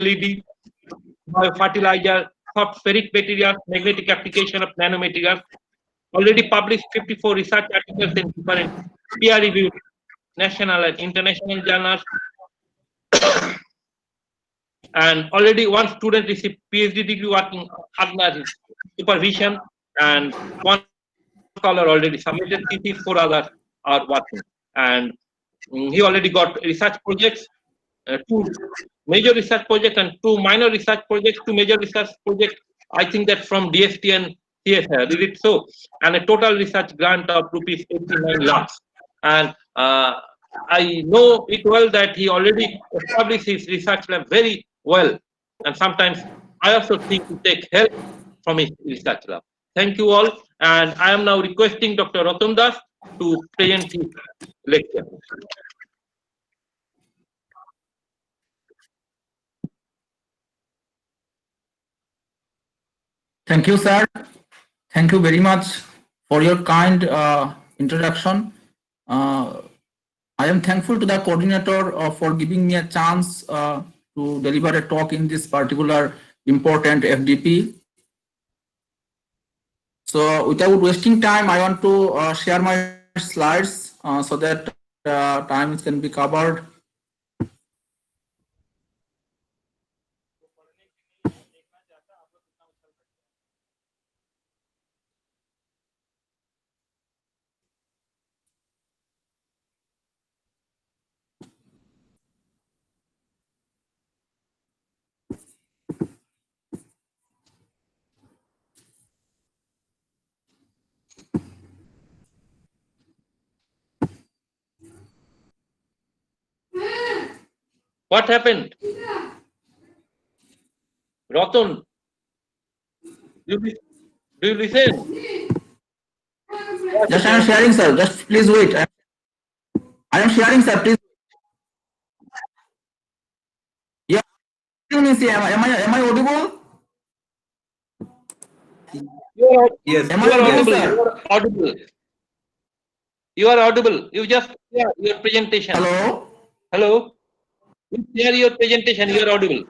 LED, biofertilizer, soft ferric materials, magnetic application of nanomaterials. Already published 54 research articles in different peer-reviewed national and international journals. And already one student received PhD degree working under his supervision, and one scholar already submitted thesis, 4 others are working. And he already got research projects, 2 major research projects and 2 minor research projects, 2 major research projects, I think that from DST and CSR, did it so? And a total research grant of rupees 89 lakhs. And I know it well that he already established his research lab very well. And sometimes I also think to take help from his research lab. Thank you all. And I am now requesting Dr. Ratan Das to present his lecture. Thank you, sir. Thank you very much for your kind introduction. I am thankful to the coordinator for giving me a chance to deliver a talk in this particular important FDP. So without wasting time, I want to share my slides so that time can be covered. What happened? Ratan, do you listen? Just I am sharing, sir. Just please wait. I am sharing, sir. Please. Yeah. Am I audible? Yes. Am You I are audible, audible. sir? You are audible. You are audible. You just share your presentation. Hello. Hello. You share your presentation. You are audible.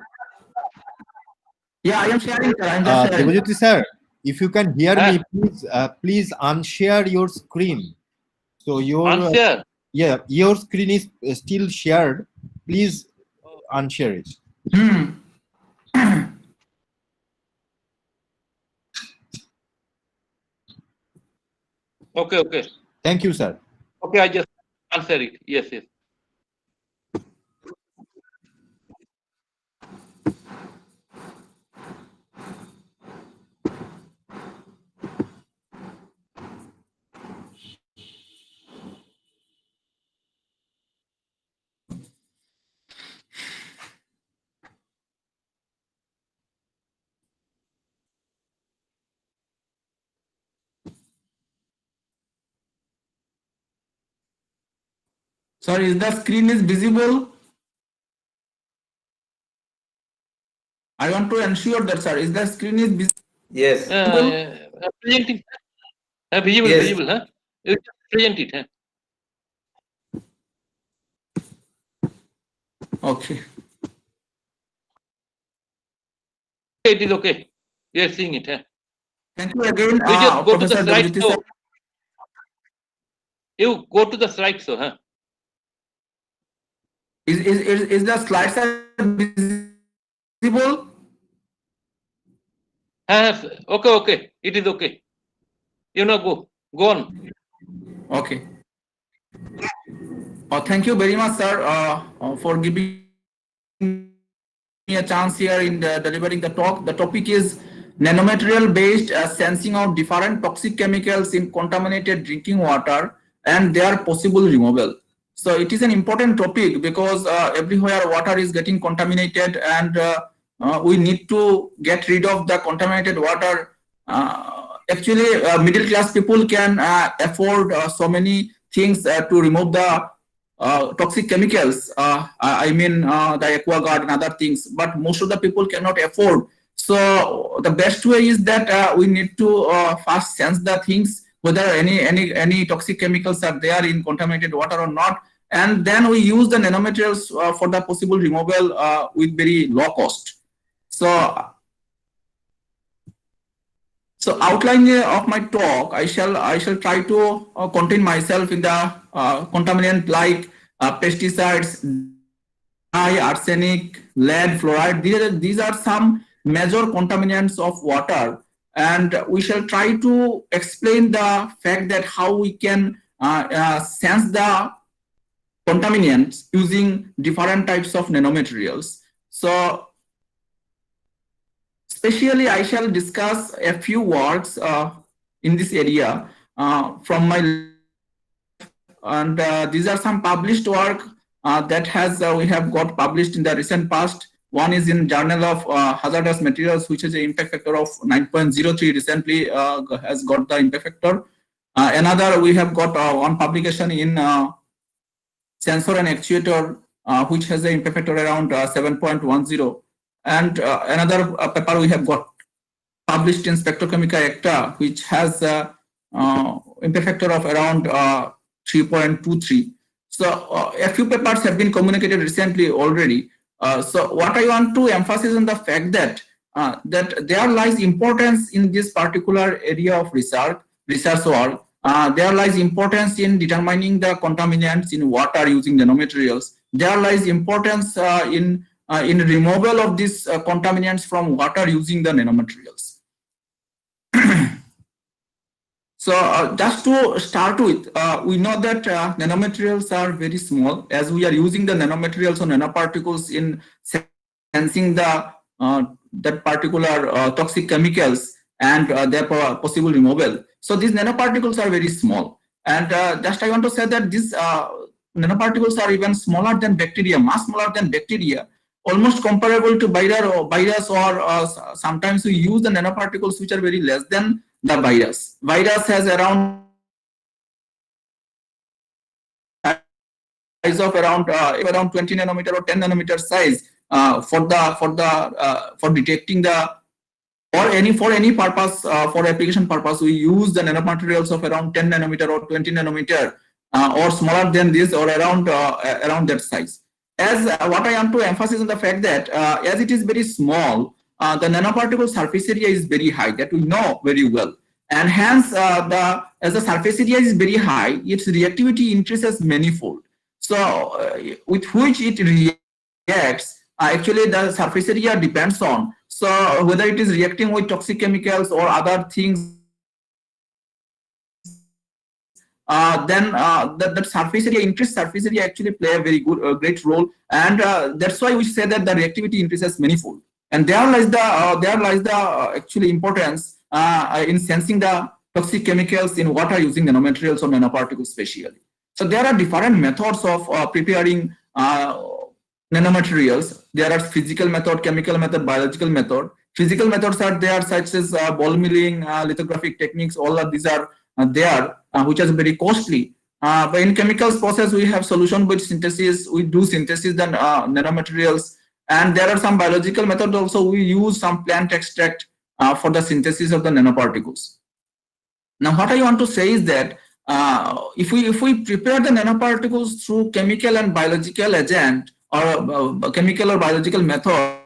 Yeah, I am sharing, sir. I am just sharing. Debajyoti sir, if you can hear me, please unshare your screen. So your unshare. Yeah, your screen is still shared. Please unshare it. Okay. Thank you, sir. Okay, I just answer it. Yes. Sorry, is the screen is visible? I want to ensure that, sir, is the screen is visible? Yes. Presenting. Visible, huh? You just present it, huh? Okay. It is okay. You are seeing it, huh? Thank you again, You just go to the Professor slide Debajyoti, show. sir. You go to the slide show, huh? Is the slides are visible? Okay. It is okay. You know, go on. Okay. Thank you very much, sir, for giving me a chance here in delivering the talk. The topic is nanomaterial-based sensing of different toxic chemicals in contaminated drinking water and their possible removal. So it is an important topic because everywhere water is getting contaminated, and we need to get rid of the contaminated water. Actually, middle class people can afford so many things to remove the toxic chemicals. I mean the AquaGuard and other things, but most of the people cannot afford. So the best way is that we need to first sense the things, whether any toxic chemicals are there in contaminated water or not, and then we use the nanomaterials for the possible removal with very low cost. So outline of my talk, I shall try to contain myself in the contaminant like pesticides, arsenic, lead, fluoride. These are some major contaminants of water, and we shall try to explain the fact that how we can sense the contaminants using different types of nanomaterials. So especially I shall discuss a few works in this area from my and these are some published work that we have got published in the recent past. One is in Journal of Hazardous Materials, which is an impact factor of 9.03 recently has got the impact factor. Another, we have got one publication in Sensor and Actuator, which has an impact factor around 7.10. And another paper we have got published in Spectrochemica AICTE, which has impact factor of around 3.23. So a few papers have been communicated recently already. So what I want to emphasize on the fact that that there lies importance in this particular area of research work. There lies importance in determining the contaminants in water using nanomaterials. There lies importance in removal of these contaminants from water using the nanomaterials. So just to start with, we know that nanomaterials are very small, as we are using the nanomaterials or nanoparticles in sensing the that particular toxic chemicals and their possible removal. So these nanoparticles are very small, and just I want to say that these nanoparticles are even smaller than bacteria, much smaller than bacteria, almost comparable to virus, or sometimes we use the nanoparticles which are very less than the virus. Virus has around size of around 20 nanometer or 10 nanometer size for detecting the for any purpose, for application purpose, we use the nanomaterials of around 10 nanometer or 20 nanometer or smaller than this, or around that size. As what I want to emphasize on the fact that as it is very small, the nanoparticle surface area is very high, that we know very well, and hence as the surface area is very high, its reactivity increases manifold. So with which it reacts, actually the surface area depends on. So whether it is reacting with toxic chemicals or other things, then that surface area, increased surface area actually play a very great role, and that's why we say that the reactivity increases manifold. And there lies the actually importance in sensing the toxic chemicals in water using nanomaterials or nanoparticles spatially. So there are different methods of preparing nanomaterials. There are physical method, chemical method, biological method. Physical methods are there, such as ball milling, lithographic techniques. All of these are there, which is very costly. But in chemicals process, we have solution-based synthesis. We do synthesis than nanomaterials, and there are some biological methods also. We use some plant extract for the synthesis of the nanoparticles. Now, what I want to say is that if we prepare the nanoparticles through chemical and biological agent or chemical or biological method,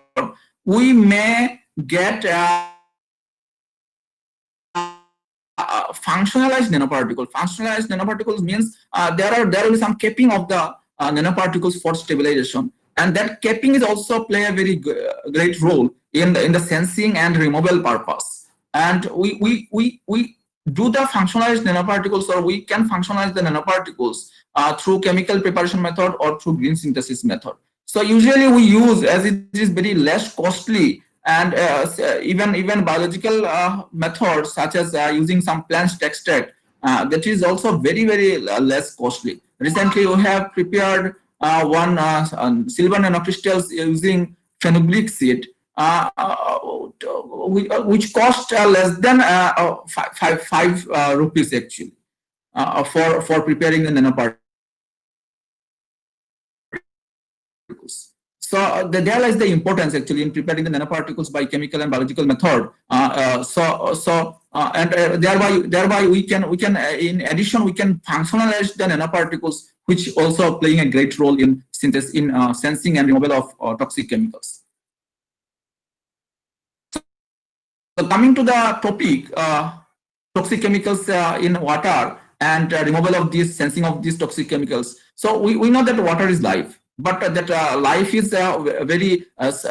we may get functionalized nanoparticle. Functionalized nanoparticles means there will be some capping of the nanoparticles for stabilization, and that capping is also play a very great role in the sensing and removal purpose. And we do the functionalized nanoparticles, or we can functionalize the nanoparticles through chemical preparation method or through green synthesis method. So usually we use, as it is very less costly, and even biological methods such as using some plant extract, that is also very less costly. Recently we have prepared one silver nanocrystals using phenolic acid, which cost less than 5 rupees actually for preparing the nanoparticles. So So there lies the importance actually in preparing the nanoparticles by chemical and biological method. Thereby we can in addition we can functionalize the nanoparticles, which also playing a great role in synthesis in sensing and removal of toxic chemicals. So coming to the topic, toxic chemicals in water and removal of this, sensing of these toxic chemicals. So we know that water is life, but that life is very what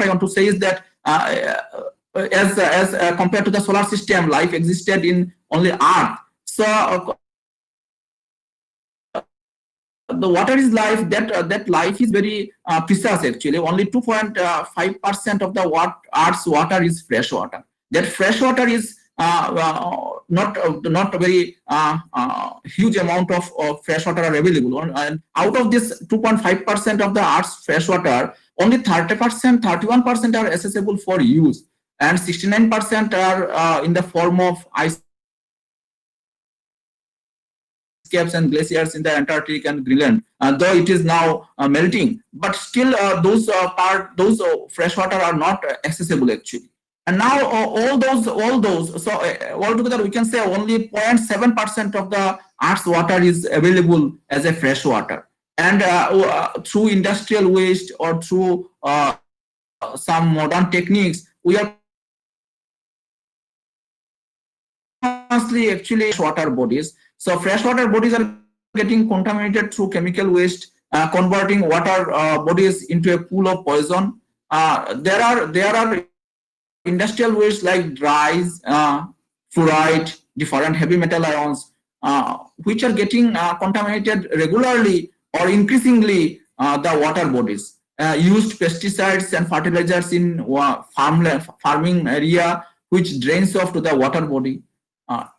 I want to say is that as compared to the solar system, life existed in only Earth. So the water is life. That life is very precise actually. Only 2.5% of the Earth's water is fresh water. That fresh water is not a very huge amount of fresh water are available. And out of this 2.5% of the Earth's fresh water, only 30%, 31% are accessible for use, and 69% are in the form of ice caps and glaciers in the Antarctic and Greenland, though it is now melting, but still those freshwater are not accessible actually. And now all those, so altogether we can say only 0.7% of the Earth's water is available as a fresh water. And through industrial waste or through some modern techniques, we are actually freshwater bodies. So freshwater bodies are getting contaminated through chemical waste, converting water bodies into a pool of poison. There are industrial waste like dyes, fluoride, different heavy metal ions, which are getting contaminated regularly or increasingly the water bodies. Used pesticides and fertilizers in farming area, which drains off to the water body.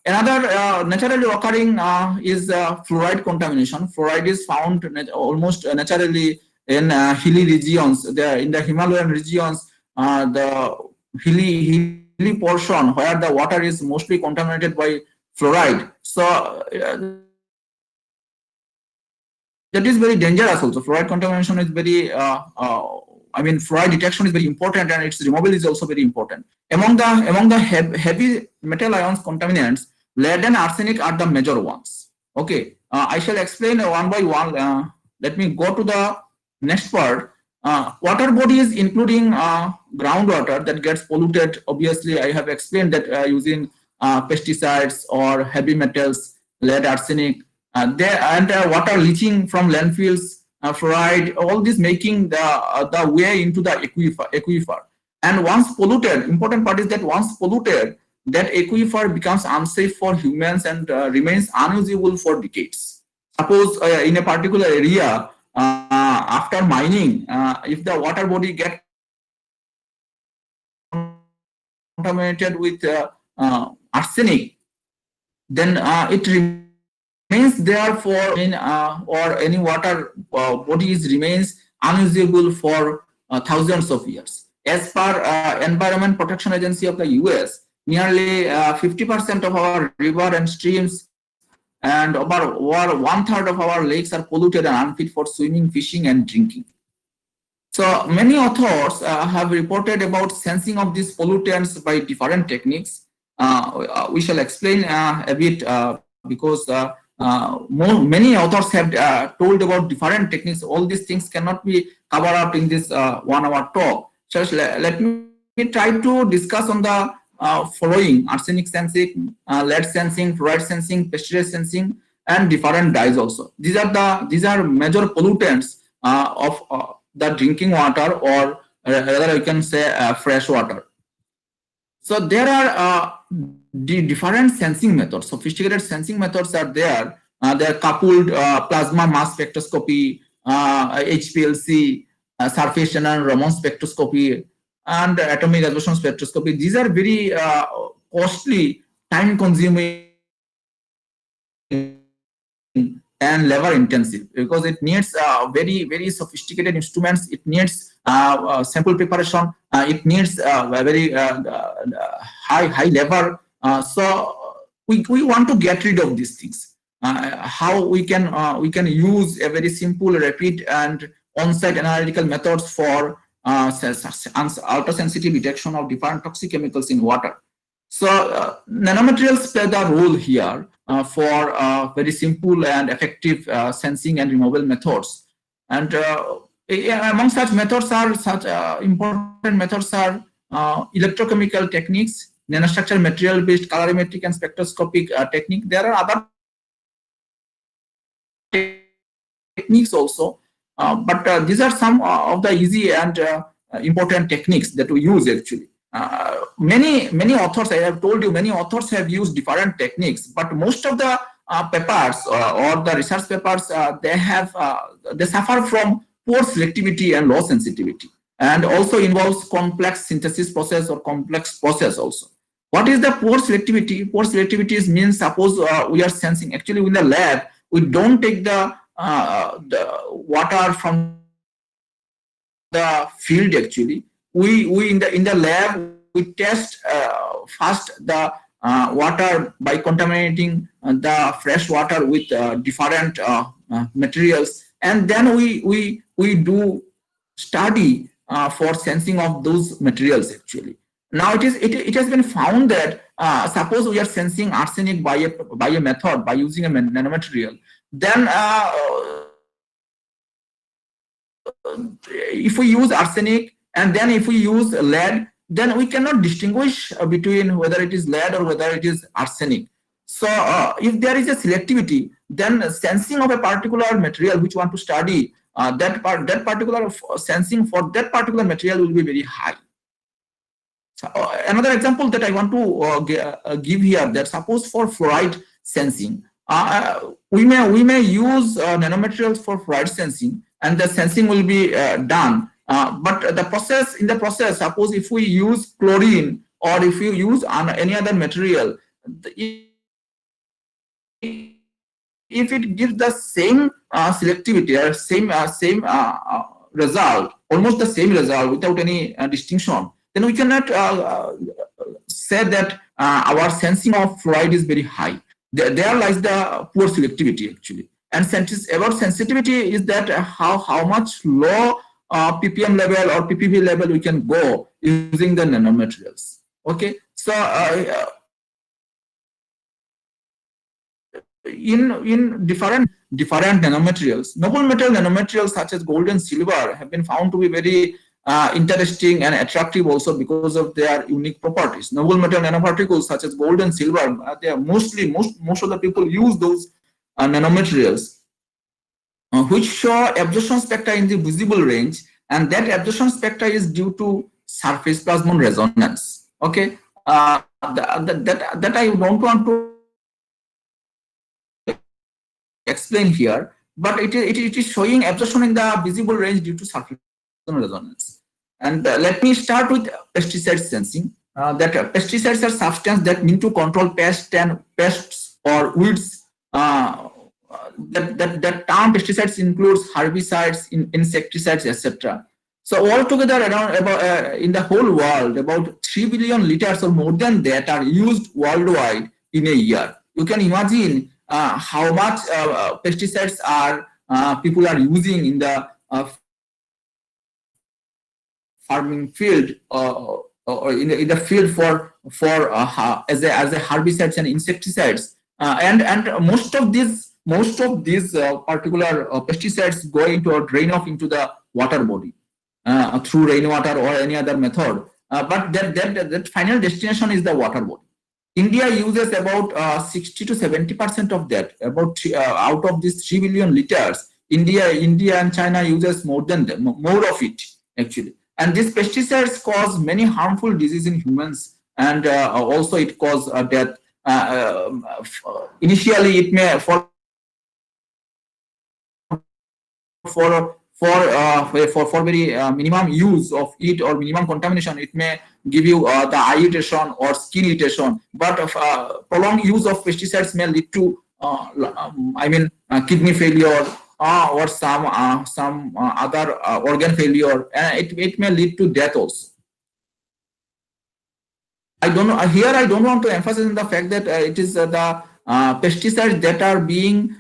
Another naturally occurring is fluoride contamination. Fluoride is found almost naturally in hilly regions. In the Himalayan regions, the hilly portion where the water is mostly contaminated by fluoride. So that is very dangerous also. Fluoride contamination is very, fluoride detection is very important, and its removal is also very important. Among the heavy metal ions contaminants, lead and arsenic are the major ones. Okay, I shall explain one by one. Let me go to the next part. Water bodies, including groundwater that gets polluted. Obviously, I have explained that using pesticides or heavy metals, lead, arsenic, water leaching from landfills, fluoride, all this making the way into the aquifer. And once polluted, important part is that once polluted, that aquifer becomes unsafe for humans and remains unusable for decades. Suppose in a particular area, after mining, if the water body gets contaminated with arsenic, then it remains there for or any water bodies remains unusable for thousands of years. As per Environment Protection Agency of the US, nearly 50% of our river and streams and about 1/3 of our lakes are polluted and unfit for swimming, fishing, and drinking. So many authors have reported about sensing of these pollutants by different techniques. We shall explain a bit because many authors have told about different techniques. All these things cannot be covered up in this 1 hour talk. So let me try to discuss on the following: arsenic sensing, lead sensing, fluoride sensing, pesticide sensing, and different dyes also. These are major pollutants of the drinking water, or rather you can say fresh water. So there are different sensing methods. Sophisticated sensing methods are there. They are coupled plasma mass spectroscopy, HPLC, surface and Raman spectroscopy, and atomic absorption spectroscopy. These are very costly, time-consuming, and labor intensive because it needs very sophisticated instruments. It needs sample preparation. It needs very high labor. So we want to get rid of these things. How we can use a very simple, rapid, and on-site analytical methods for ultra-sensitive detection of different toxic chemicals in water. So nanomaterials play the role here for very simple and effective sensing and removal methods. And among such methods are important methods are electrochemical techniques, nanostructure material-based colorimetric and spectroscopic technique. There are other techniques also, but these are some of the easy and important techniques that we use actually. Many authors, I have told you, many authors have used different techniques, but most of the papers or the research papers, they suffer from poor selectivity and low sensitivity, and also involves complex synthesis process or complex process also. What is the poor selectivity? Poor selectivity means suppose we are sensing, actually in the lab, we don't take the water from the field actually. We in the lab, we test first the water by contaminating the fresh water with different materials, and then we do study for sensing of those materials actually. Now it has been found that suppose we are sensing arsenic by a method by using a nanomaterial, then if we use arsenic and then if we use lead, then we cannot distinguish between whether it is lead or whether it is arsenic. So if there is a selectivity, then sensing of a particular material which want to study, that particular sensing for that particular material will be very high. So, another example that I want to give here, that suppose for fluoride sensing, we may use nanomaterials for fluoride sensing, and the sensing will be done. But in the process, suppose if we use chlorine or if you use any other material, if it gives the same selectivity or same result, almost the same result without any distinction, then we cannot say that our sensing of fluoride is very high. There lies the poor selectivity actually. And about sensitivity is that how much low ppm level or ppb level we can go using the nanomaterials. Okay, so in different nanomaterials, noble metal nanomaterials such as gold and silver have been found to be very interesting and attractive also because of their unique properties. Noble metal nanoparticles such as gold and silver, they are most of the people use those nanomaterials which show absorption spectra in the visible range, and that absorption spectra is due to surface plasmon resonance. Okay, that I don't want to explain here, but it is showing absorption in the visible range due to surface plasmon resonance. And let me start with pesticide sensing. That pesticides are substances that mean to control pests or weeds. That term pesticides includes herbicides, insecticides, etc. So altogether, around in the whole world, about 3 billion liters or more than that are used worldwide in a year. You can imagine how much pesticides people are using in the farming field or in the field for as a herbicides and insecticides, and most of these particular pesticides go into or drain off into the water body through rainwater or any other method, but that final destination is the water body. India uses about 60 to 70% of that. Out of these 3 billion liters, India and China uses more of it actually. And these pesticides cause many harmful diseases in humans, and also it causes death. Initially, it may for very minimum use of it or minimum contamination, it may give you the eye irritation or skin irritation. But prolonged use of pesticides may lead to, kidney failure or some other organ failure. It may lead to death also. I don't want to emphasize on the fact that it is the pesticides that are being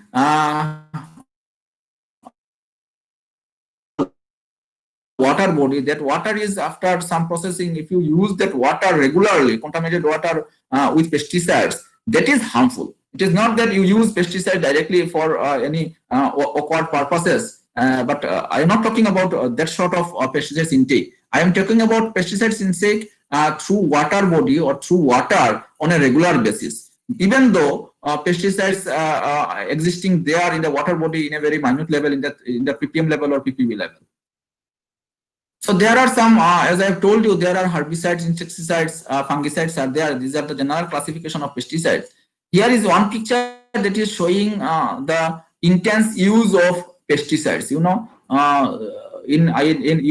water body, that water is after some processing, if you use that water regularly, contaminated water with pesticides, that is harmful. It is not that you use pesticide directly for any awkward purposes, but I am not talking about that sort of pesticides intake. I am talking about pesticides intake through water body or through water on a regular basis. Even though pesticides existing there in the water body in a very minute level, in the ppm level or ppb level. So there are some, as I have told you, there are herbicides, insecticides, fungicides are there. These are the general classification of pesticides. Here is one picture that is showing the intense use of pesticides. You know, in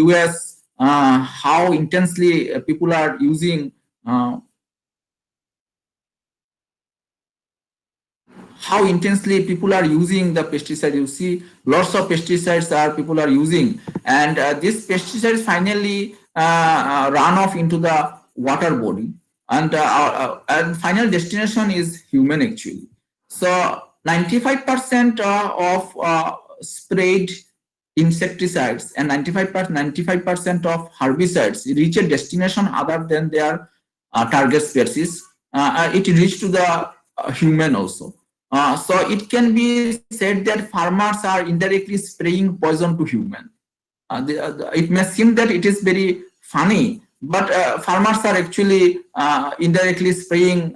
US, how intensely people are using. How intensely people are using the pesticide. You see lots of pesticides people are using, and these pesticides finally run off into the water body, and final destination is human actually. So 95% of sprayed insecticides and 95% of herbicides reach a destination other than their target species. It reach to the human also. So it can be said that farmers are indirectly spraying poison to human. It may seem that it is very funny, but farmers are actually indirectly spraying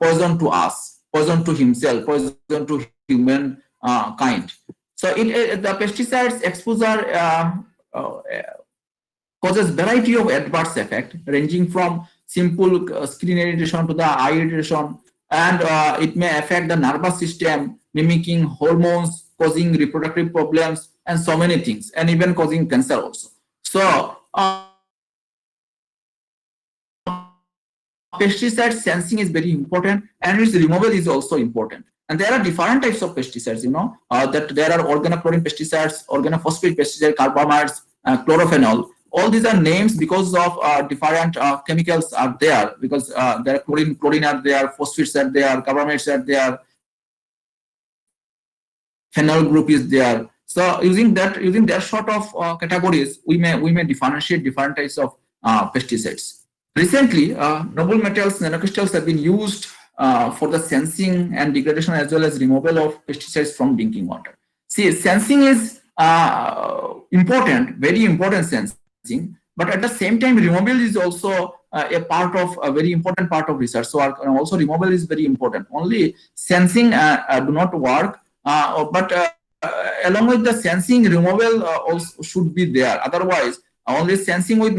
poison to us, poison to himself, poison to human kind. So the pesticides exposure causes variety of adverse effect ranging from simple skin irritation to the eye irritation, and it may affect the nervous system, mimicking hormones, causing reproductive problems, and so many things, and even causing cancer also. So pesticide sensing is very important, and its removal is also important. And there are different types of pesticides, you know, that there are organochlorine pesticides, organophosphate pesticides, carbamides, chlorophenol. All these are names because of different chemicals are there, because there are chlorine are there, phosphates are there, carbamides are there, phenol group is there. So using that sort of categories, we may differentiate different types of pesticides. Recently, noble metals nanocrystals have been used for the sensing and degradation as well as removal of pesticides from drinking water. See, sensing is important, very important sensing, but at the same time, removal is also a very important part of research. So also removal is very important. Only sensing do not work, but along with the sensing, removal also should be there. Otherwise, only sensing with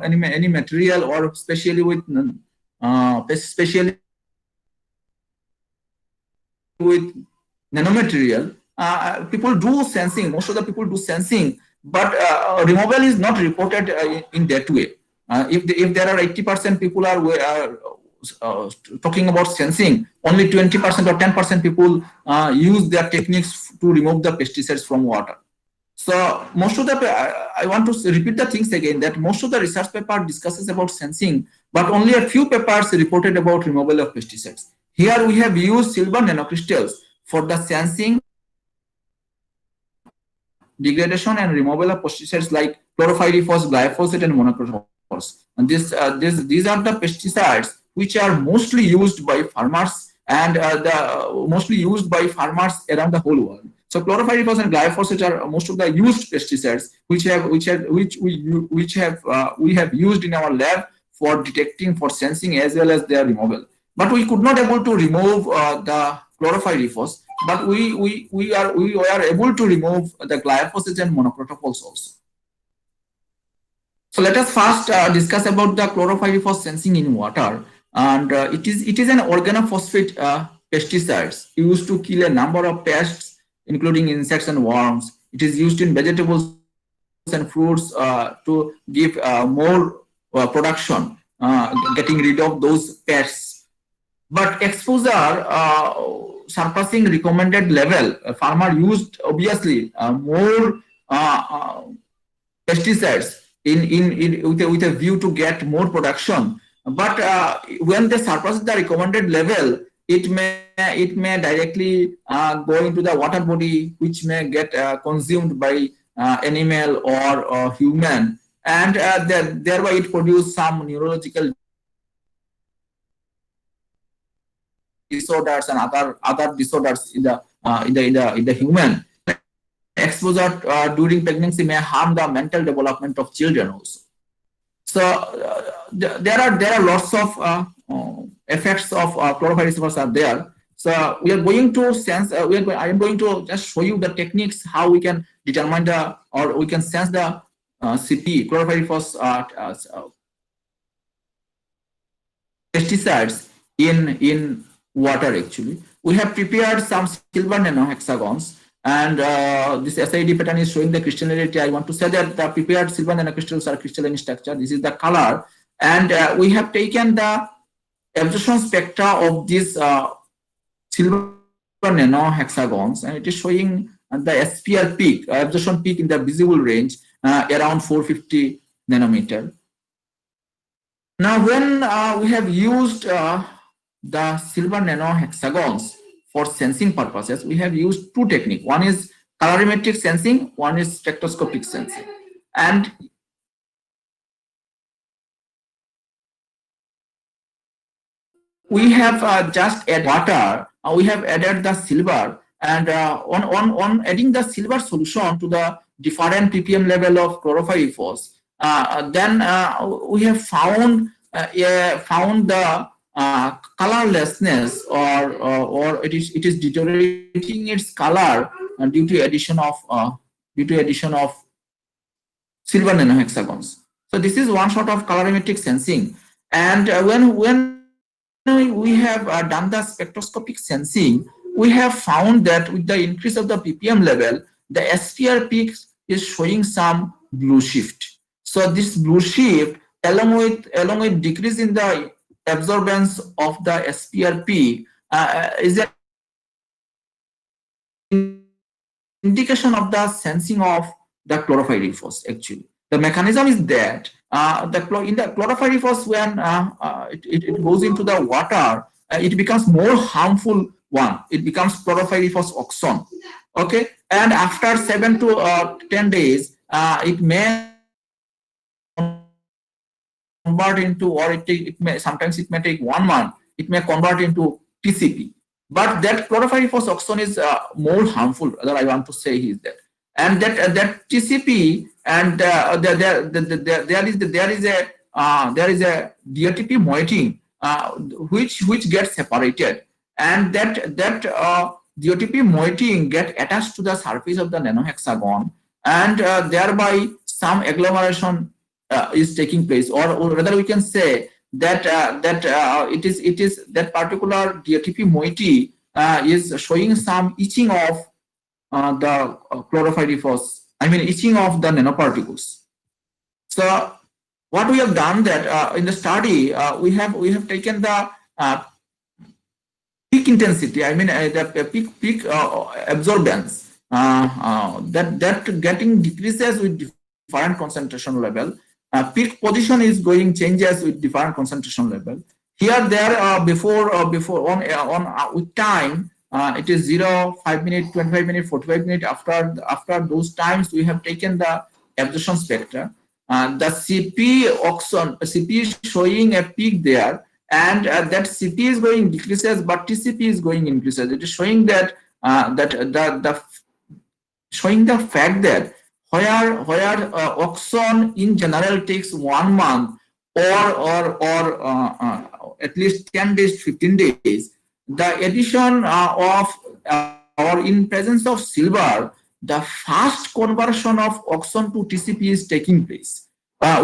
any material, or especially with nanomaterial, people do sensing. Most of the people do sensing, but removal is not reported in that way. If there are 80% people are talking about sensing, only 20% or 10% people use their techniques to remove the pesticides from water. So most of the, I want to repeat the things again, that most of the research paper discusses about sensing, but only a few papers reported about removal of pesticides. Here we have used silver nanocrystals for the sensing, degradation, and removal of pesticides like chlorophyll, glyphosate, and monocrotophos. And these are the pesticides which are mostly used by farmers, and mostly used by farmers around the whole world. So chlorophyll and glyphosate are most of the used pesticides which we have used in our lab for detecting, for sensing, as well as their removal. But we could not able to remove the chlorophyll, but we are able to remove the glyphosate and monocrotophos also. So let us first discuss about the chlorophyll sensing in water, and it is an organophosphate pesticides used to kill a number of pests, including insects and worms. It is used in vegetables and fruits to give more production, getting rid of those pests. But exposure surpassing recommended level, a farmer used obviously more pesticides with a view to get more production. But when they surpass the recommended level, it may directly go into the water body, which may get consumed by animal or human, and thereby it produces some neurological disorders and other disorders in the human. Exposure during pregnancy may harm the mental development of children also. So there are lots of effects of chlorpyrifos are there. So we are going to sense. I am going to just show you the techniques how we can determine or we can sense the CP chlorpyrifos pesticides in water. Actually, we have prepared some silver nanohexagons. And this SID pattern is showing the crystallinity. I want to say that the prepared silver nanocrystals are crystalline structure. This is the color. And we have taken the absorption spectra of these silver nanohexagons, and it is showing the SPR peak, absorption peak in the visible range around 450 nanometer. Now, when we have used the silver nanohexagons for sensing purposes, we have used two techniques. One is colorimetric sensing, one is spectroscopic sensing. And we have just added water, we have added the silver, and on adding the silver solution to the different ppm level of chlorpyrifos, then we have found the colorlessness, or it is deteriorating its color due to addition of silver nanohexagons. So this is one sort of colorimetric sensing. And when we have done the spectroscopic sensing, we have found that with the increase of the ppm level, the SPR peak is showing some blue shift. So this blue shift, along with decrease in the absorbance of the SPR peak, is an indication of the sensing of the chlorpyrifos. Actually, the mechanism is that in the chlorpyrifos, when it goes into the water, it becomes more harmful one. It becomes chlorpyrifos oxon. Okay, and after 7 to 10 days, it may convert into, or it may take 1 month, it may convert into TCP. But that chlorpyrifos oxon is more harmful. That I want to say is that, and that TCP, and there is a DTP moiety which gets separated, and that DTP moiety get attached to the surface of the nanohexagon, and thereby some agglomeration is taking place, or rather we can say that it is that particular DTP moiety is showing some itching of the chlorpyrifos, itching of the nanoparticles. So what we have done that in the study, we have taken the peak intensity, the peak absorbance that getting decreases with different concentration level. Peak position is changes with different concentration level. Here, there before with time, it is 0, 5 minutes, 25 minutes, 45 minutes. After those times, we have taken the absorption spectra. The CP is showing a peak there, and that CP is going decreases, but TCP is going increases. It is showing that showing the fact that where oxon in general takes 1 month or at least 10 days, 15 days, the addition of or in presence of silver, the fast conversion of oxon to TCP is taking place.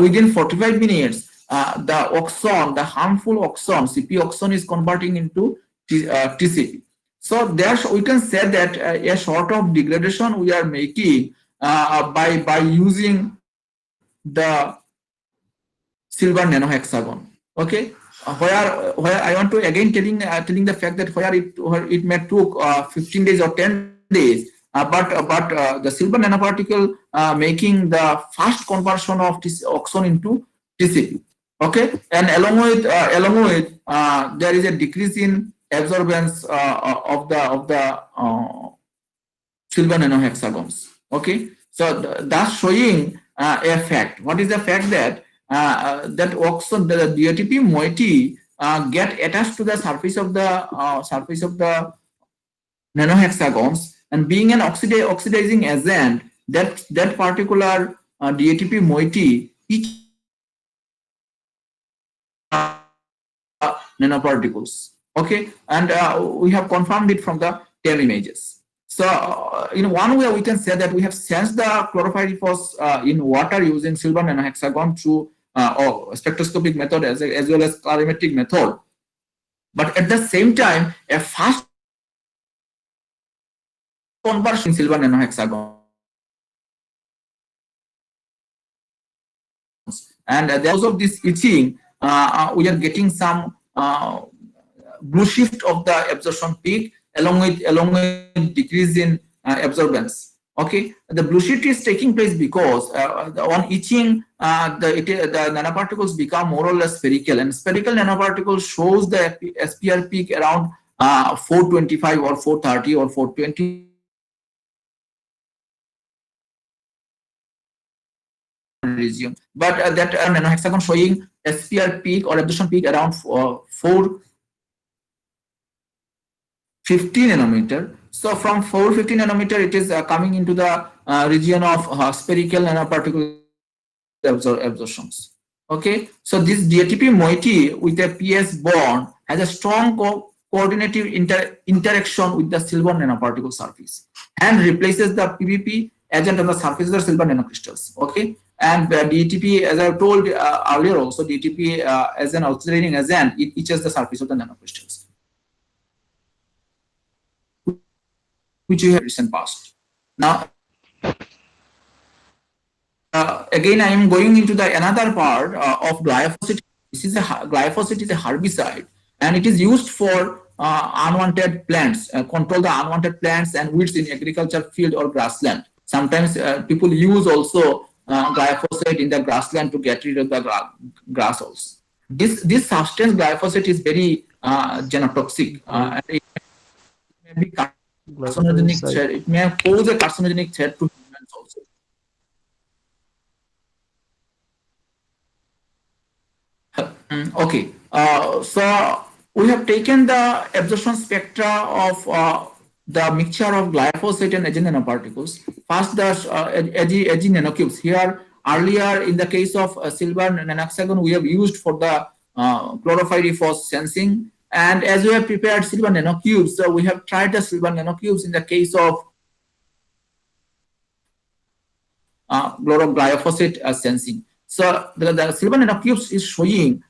Within 45 minutes, the oxon, the harmful oxon, CP oxon is converting into TCP. So there we can say that a sort of degradation we are making by using the silver nanohexagon. Okay, where I want to again telling the fact that where it may took 15 days or 10 days, but the silver nanoparticle making the fast conversion of this oxon into TCP. Okay, and along with there is a decrease in absorbance of the silver nanohexagons. Okay, So that's showing a fact. What is the fact? That that oxon, the DATP moiety get attached to the surface of the nanohexagons, and being an oxidizing agent, that particular DATP moiety each nanoparticles. Okay, and we have confirmed it from the TEM images. So in one way we can say that we have sensed the chlorophyll in water using silver nanohexagon through spectroscopic method as well as colorimetric method. But at the same time, a fast conversion silver nanohexagon, and because of this itching, we are getting some blue shift of the absorption peak along with decrease in absorbance. Okay, the blue shift is taking place because on itching, the nanoparticles become more or less spherical, and spherical nanoparticles shows the SPR peak around 425 or 430 or 420 region. But that nanohexagon showing SPR peak or absorption peak around 450 nanometer. So from 450 nanometer, it is coming into the region of spherical nanoparticle absorptions. Okay, so this DATP moiety with a PS bond has a strong coordinative interaction with the silver nanoparticle surface and replaces the PVP agent on the surface of the silver nanocrystals. Okay, and DATP, as I told earlier, also DATP as an oxidizing agent, it etches the surface of the nanocrystals, which we have recent past. Now, again, I am going into the another part of glyphosate. Glyphosate is a herbicide, and it is used for unwanted plants, control the unwanted plants and weeds in agriculture field or grassland. Sometimes people use also glyphosate in the grassland to get rid of the grass also. This substance glyphosate is very genotoxic. And it may be carcinogenic threat. It may pose a carcinogenic threat to humans also. Okay, so we have taken the absorption spectra of the mixture of glyphosate and Ag nanoparticles. First, the Ag nanocubes. Here, earlier in the case of silver nanohexagon, we have used for the chlorophyll sensing. And as we have prepared silver nanocubes, so we have tried the silver nanocubes in the case of glyphosate sensing. So the silver nanocubes is showing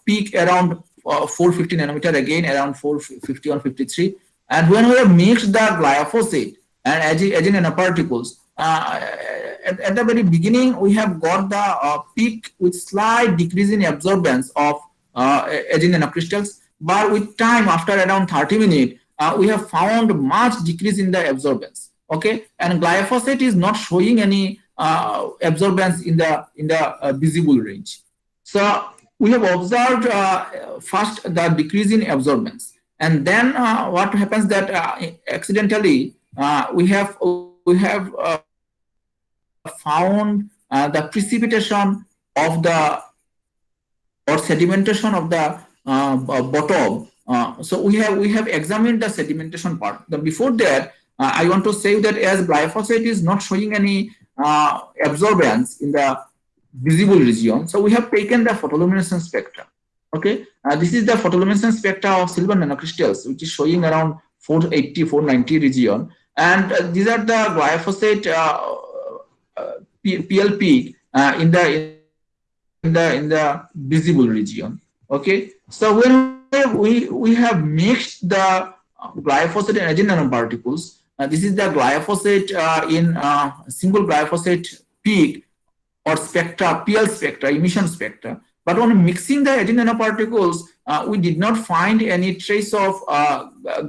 peak around 450 nanometer, again around 450 or 53. And when we have mixed the glyphosate and Ag nanoparticles, at the very beginning, we have got the peak with slight decrease in absorbance of Ag nanocrystals. But with time, after around 30 minutes, we have found much decrease in the absorbance. Okay, and glyphosate is not showing any absorbance in the visible range. So we have observed first the decrease in absorbance, and then what happens that accidentally we have found the precipitation of the or sedimentation of the bottom. So we have examined the sedimentation part. Before that, I want to say that as glyphosate is not showing any absorbance in the visible region, so we have taken the photoluminescence spectra. Okay, this is the photoluminescence spectra of silver nanocrystals, which is showing around 480, 490 region, and these are the glyphosate PLP in the visible region. Okay, so when we have mixed the glyphosate and Ag nanoparticles, this is the glyphosate in single glyphosate peak or spectra, PL spectra, emission spectra. But on mixing the Ag nanoparticles, we did not find any trace of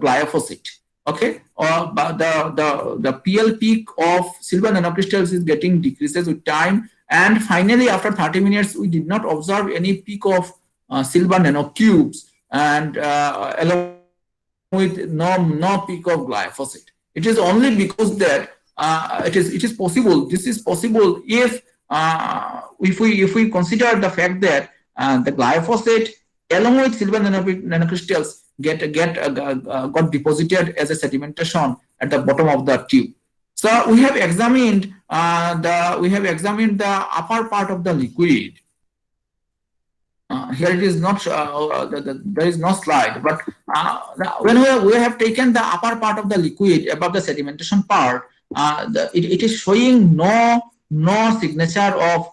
glyphosate. Okay, but the PL peak of silver nanocrystals is getting decreases with time, and finally after 30 minutes, we did not observe any peak of silver nanocubes, and along with no peak of glyphosate. It is only because that it is possible. This is possible if we consider the fact that the glyphosate along with silver nanocrystals got deposited as a sedimentation at the bottom of the tube. So we have examined the upper part of the liquid. Here it is not, there is no slide, but when we have taken the upper part of the liquid above the sedimentation part, it is showing no signature of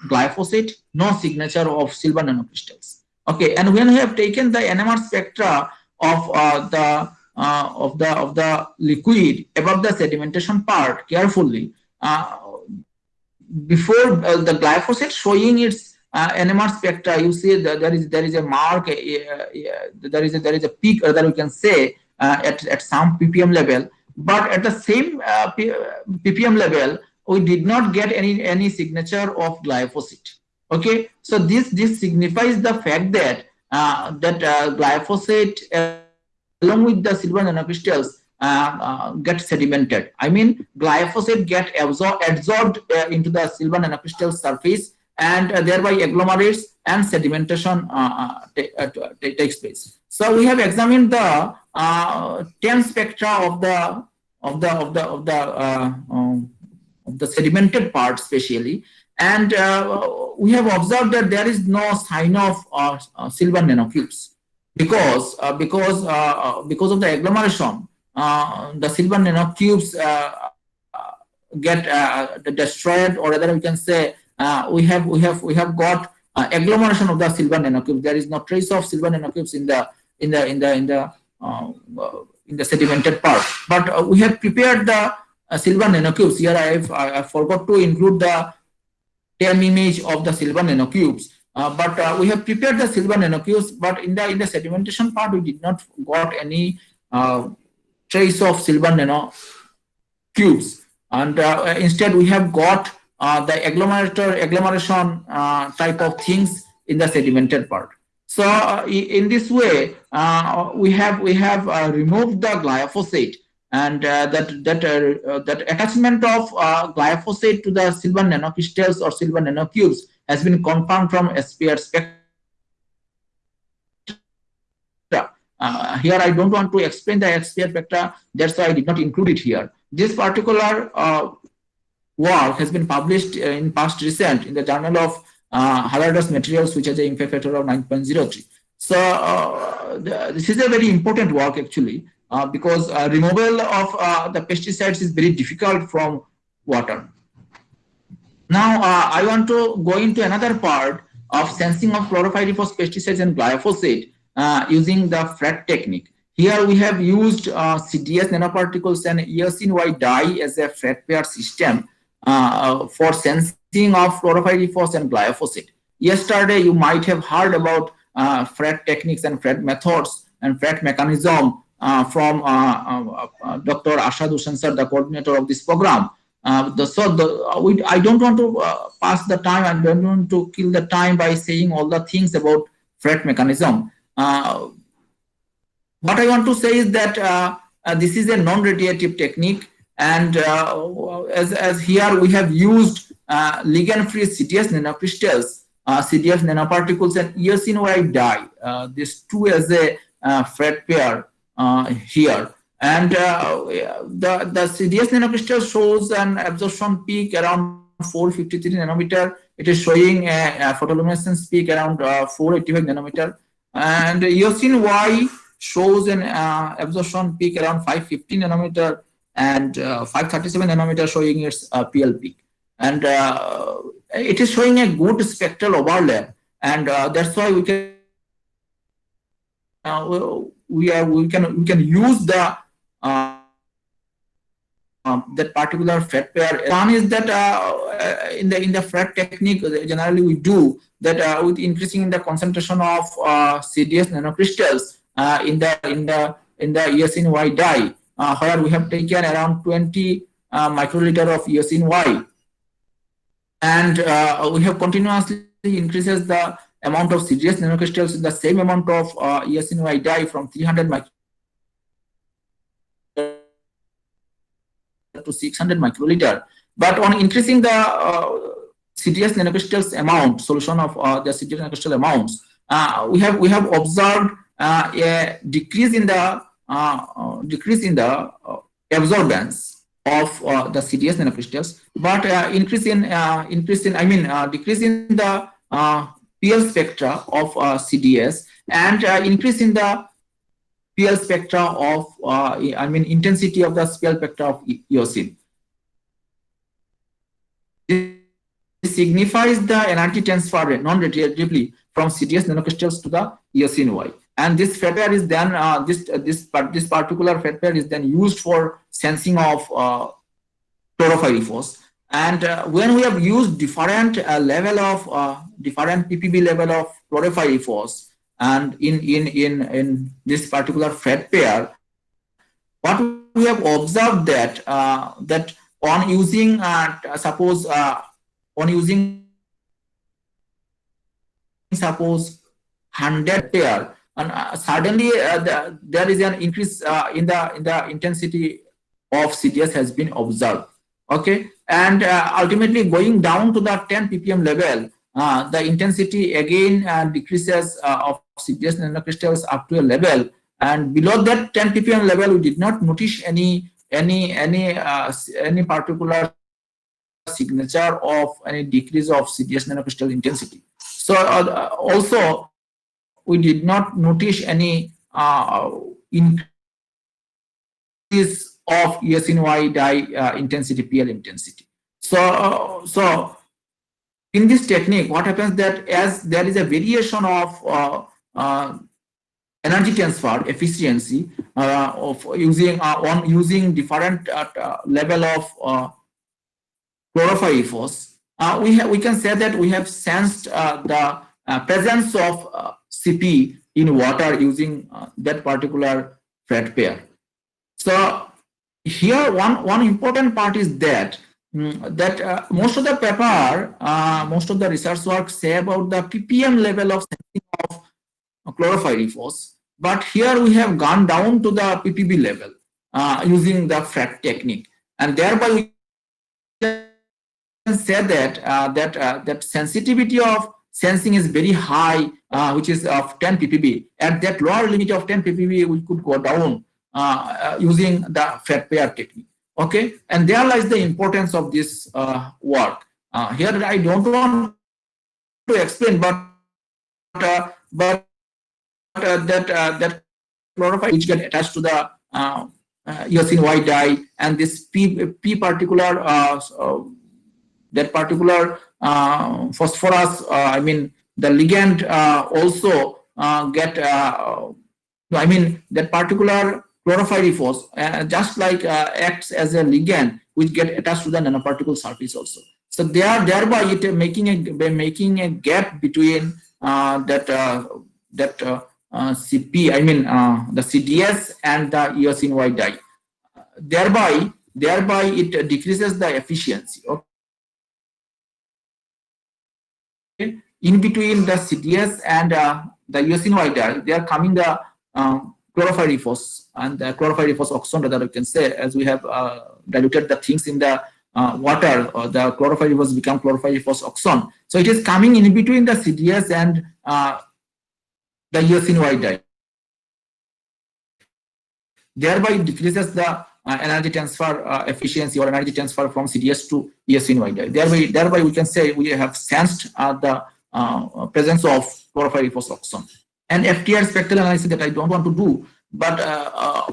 glyphosate, no signature of silver nanocrystals. Okay, and when we have taken the NMR spectra of the liquid above the sedimentation part carefully, before the glyphosate showing its NMR spectra, you see that there is a mark, there is a peak that we can say at some ppm level, but at the same ppm level we did not get any signature of glyphosate. Okay, so this signifies the fact that glyphosate along with the silver nanocrystals get sedimented. I mean, glyphosate get absorbed into the silver nanocrystal surface, and thereby agglomerates and sedimentation takes place. So we have examined the 10 spectra of the sedimented part specially, and we have observed that there is no sign of silver nanocubes because of the agglomeration. The silver nanocubes get destroyed, or rather we can say we have got agglomeration of the silver nanocubes. There is no trace of silver nanocubes in the sedimented part. But we have prepared the silver nanocubes. Here I forgot to include the TEM image of the silver nanocubes. But we have prepared the silver nanocubes. But in the sedimentation part, we did not got any trace of silver nanocubes, and instead we have got the agglomeration type of things in the sedimented part. So in this way, we have removed the glyphosate, and that attachment of glyphosate to the silver nanocrystals or silver nanocubes has been confirmed from SPR spectra. Here I don't want to explain the SPR spectra, that's why I did not include it here. This particular work has been published in past recent in the Journal of Hazardous Materials, which has an impact factor of 9.03. So this is a very important work actually, because removal of the pesticides is very difficult from water. Now I want to go into another part of sensing of chlorophyllifos pesticides and glyphosate using the FRAT technique. Here we have used CDS nanoparticles and eosine dye as a FRAT pair system for sensing of chlorophyllifos and glyphosate. Yesterday you might have heard about FRAT techniques and FRAT methods and FRAT mechanism from Dr. Ashad Hussain sir, the coordinator of this program. I don't want to pass the time, I don't want to kill the time by saying all the things about FRAT mechanism. What I want to say is that this is a non-radiative technique, and as here we have used ligand-free CDS nanocrystals, CDS nanoparticles, and eosine dye. These two as a FRAT pair here, and the CDS nanocrystal shows an absorption peak around 453 nanometer. It is showing a photoluminescence peak around 485 nanometer, and eosine shows an absorption peak around 550 nanometer and 537 nanometer showing its PL peak, and it is showing a good spectral overlap, and that's why we can we can use the that particular FRAT pair. One is that in the FRAT technique, generally we do that with increasing the concentration of CDS nanocrystals in the eosine dye, where we have taken around 20 microliter of eosine, and we have continuously increases the amount of CDS nanocrystals in the same amount of eosine dye from 300 microliter to 600 microliter. But on increasing the CDS nanocrystals amount, solution of the CDS nanocrystal amounts, we have observed a decrease in the absorbance of the CDS nanocrystals, but decrease in the PL spectra of CDS, and increase in the PL spectra of intensity of the PL spectra of eosine. This signifies the energy transfer non-radiatively from CDS nanocrystals to the eosine Y. And this fat pair is then this particular fat pair is then used for sensing of chlorophyll. And when we have used different level of different ppb level of chlorophyll, and in this particular fat pair, what we have observed that that on using suppose 100 pair, and suddenly there is an increase in the intensity of CDS has been observed. Okay, and ultimately going down to the 10 ppm level, the intensity again decreases of CDS nanocrystals up to a level, and below that 10 ppm level, we did not notice any particular signature of any decrease of CDS nanocrystal intensity. So also we did not notice any increase of eosine Y dye intensity, PL intensity. So in this technique, what happens that as there is a variation of energy transfer efficiency of using different level of chlorophyll, we can say that we have sensed the presence of CP in water using that particular fat pair. So here one important part is that most of the paper, most of the research work say about the ppm level of sensing of chlorophyll, but here we have gone down to the ppb level using the FRAC technique, and thereby we can say that that sensitivity of sensing is very high, which is of 10 ppb. At that lower limit of 10 ppb, we could go down using the fat pair technique. Okay, and there lies the importance of this work. Here I don't want to explain, but that chlorophyll which get attached to the eosine Y dye, and this P particular that particular phosphorus, the ligand also get that particular chlorophyll just like acts as a ligand which get attached to the nanoparticle surface also. So they are thereby making a gap between that CP, the CDS and the eosine Y dye. Thereby it decreases the efficiency. Okay. In between the CDS and the eosine Y dye, they are coming the chlorophyll and the chlorophyll oxon, rather we can say, as we have diluted the things in the water, or the chlorophyll become chlorophyll oxon. So it is coming in between the CDS and the eosine Y dye. Thereby it decreases the energy transfer efficiency or energy transfer from CDS to eosine Y dye. Thereby we can say we have sensed the presence of chlorophyll oxon. And FTR spectral analysis that I don't want to do, but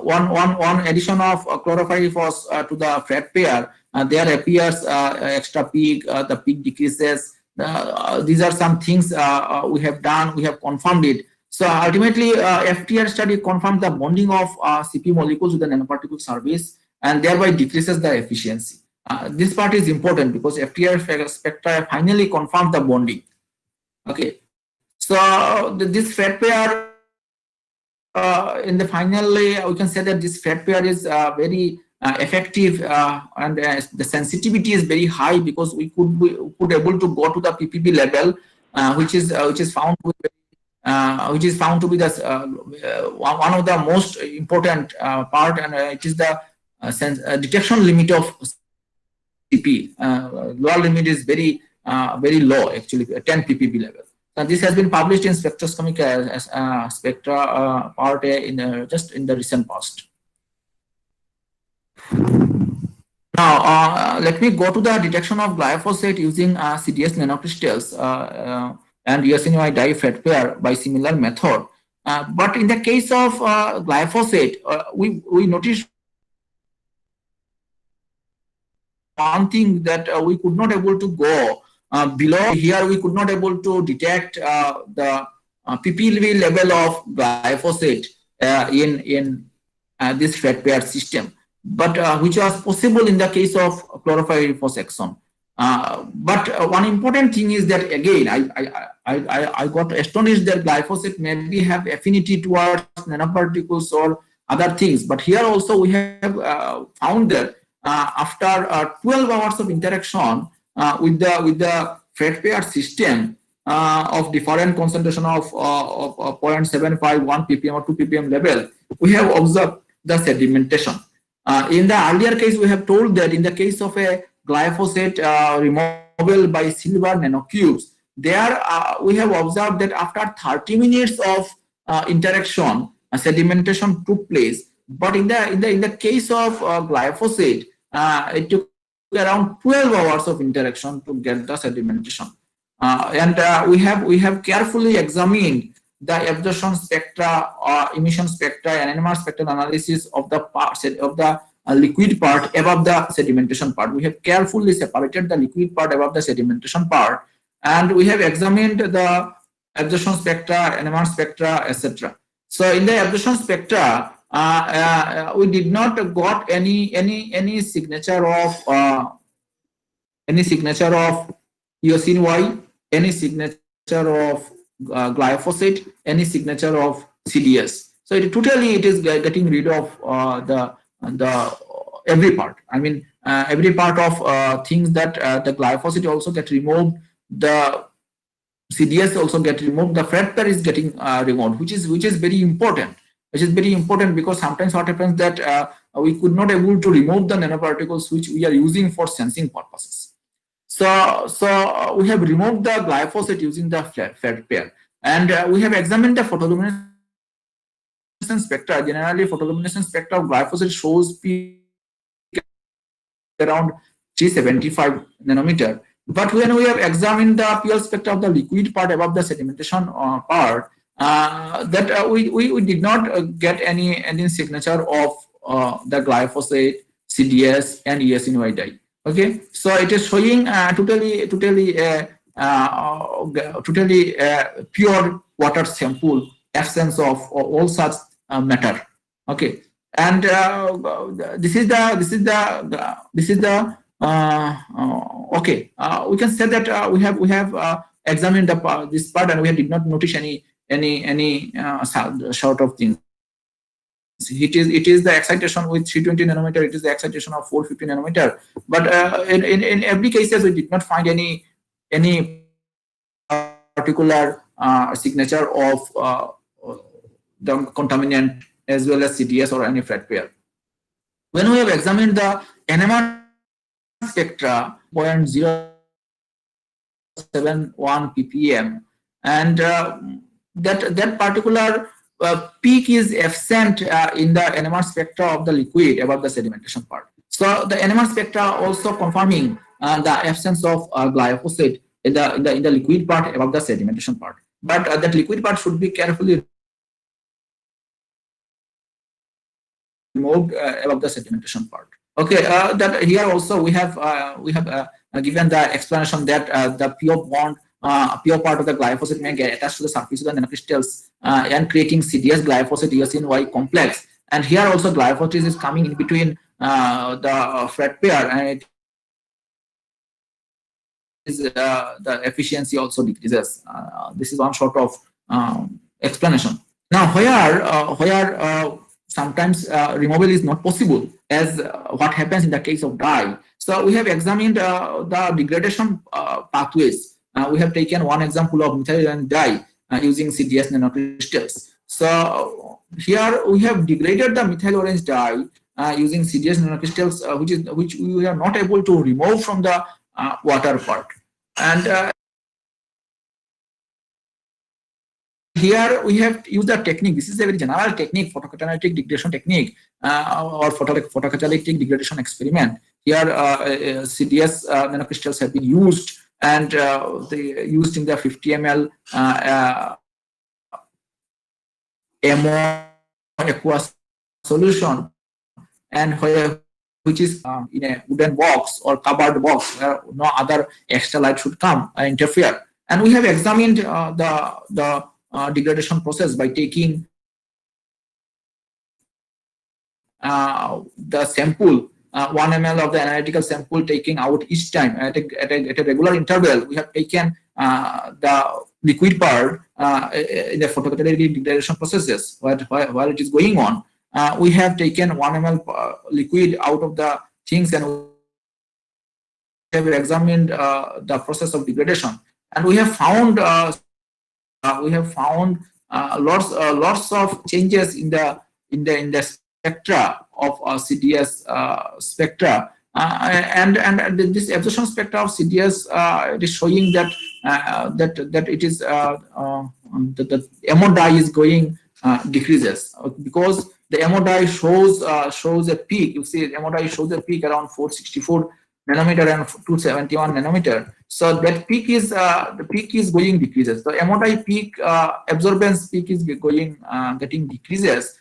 one addition of chlorophyll to the fat pair, there appears extra peak, the peak decreases. These are some things we have done, we have confirmed it. So ultimately, FTR study confirmed the bonding of CP molecules with the nanoparticle surface, and thereby decreases the efficiency. This part is important because FTR spectra finally confirmed the bonding. Okay, so this fat pair, in the finally, we can say that this fat pair is very effective, and the sensitivity is very high because we could able to go to the ppb level, which is found to be the one of the most important part, and it is the detection limit of CP. Lower limit is very low, actually, 10 ppb level. So this has been published in spectroscopic spectra part just in the recent past. Now, let me go to the detection of glyphosate using CDS nanocrystals and USNY dye fat pair by similar method. But in the case of glyphosate, we noticed one thing that we could not able to go below here. We could not able to detect the ppb level of glyphosate in this fat pair system, but which was possible in the case of chlorophyll phosphexone. But one important thing is that, again, I got astonished that glyphosate maybe have affinity towards nanoparticles or other things. But here also we have found that after 12 hours of interaction with the fat pair system of different concentration of 0.75, 1 ppm or 2 ppm level, we have observed the sedimentation. In the earlier case, we have told that in the case of a glyphosate removal by silver nanocubes, there we have observed that after 30 minutes of interaction, sedimentation took place. But in the case of glyphosate, it took around 12 hours of interaction to get the sedimentation. And we have carefully examined the absorption spectra, emission spectra, and NMR spectral analysis of the parts of the liquid part above the sedimentation part. We have carefully separated the liquid part above the sedimentation part, and we have examined the absorption spectra, NMR spectra, etc. So in the absorption spectra, we did not got any signature of USNY, any signature of glyphosate, any signature of CDS. So it is getting rid of the every part. I mean, every part of things that the glyphosate also get removed, the CDS also get removed, the fat pair is getting removed, which is very important. Which is very important because sometimes what happens that we could not able to remove the nanoparticles which we are using for sensing purposes. So we have removed the glyphosate using the fat pair, and we have examined the photoluminescence spectra. Generally, photoluminescence spectra of glyphosate shows peak around 375 nanometer. But when we have examined the PL spectra of the liquid part above the sedimentation part, that we did not get any signature of the glyphosate, CDS, and USNY dye. Okay, so it is showing totally pure water sample, absence of all such matter. Okay, and this is the okay. We can say that we have examined this part, and we did not notice any sort of thing. It is the excitation with 320 nanometer. It is the excitation of 450 nanometer. But in every cases, we did not find any particular signature of the contaminant as well as CDS or any fat pair. When we have examined the NMR spectra 0.071 ppm, and that particular peak is absent in the NMR spectra of the liquid above the sedimentation part. So the NMR spectra also confirming the absence of glyphosate in the liquid part above the sedimentation part. But that liquid part should be carefully removed above the sedimentation part. Okay, that here also we have given the explanation that the pure bond, pure part of the glyphosate may get attached to the surface of the nanocrystals and creating CDS glyphosate USNY complex. And here also glyphosate is coming in between the fat pair, and it is the efficiency also decreases. This is one sort of explanation. Now, where sometimes removal is not possible, as what happens in the case of dye. So we have examined the degradation pathways. We have taken one example of methyl dye using CDS nanocrystals. So here we have degraded the methyl orange dye using CDS nanocrystals, which we are not able to remove from the water part. And here we have used a technique. This is a very general technique, photocatalytic degradation technique, or photocatalytic degradation experiment. Here, CDS nanocrystals have been used, and they used in the 50 ml MO aqueous solution, and which is in a wooden box or covered box where no other extra light should come interfere. And we have examined the degradation process by taking the sample, 1 ml of the analytical sample, taking out each time at a regular interval. We have taken the liquid part in the photocatalytic degradation processes while it is going on. We have taken 1 ml liquid out of the things, and we have examined the process of degradation, and we have found lots of changes in the spectra of CDS spectra, and this absorption spectra of CDS it is showing that it is the MO dye is going decreases, because the MO dye shows a peak. You see, MO dye shows a peak around 464 nanometer and 271 nanometer. So that peak is the peak is going decreases. The MO dye peak absorbance peak is getting decreases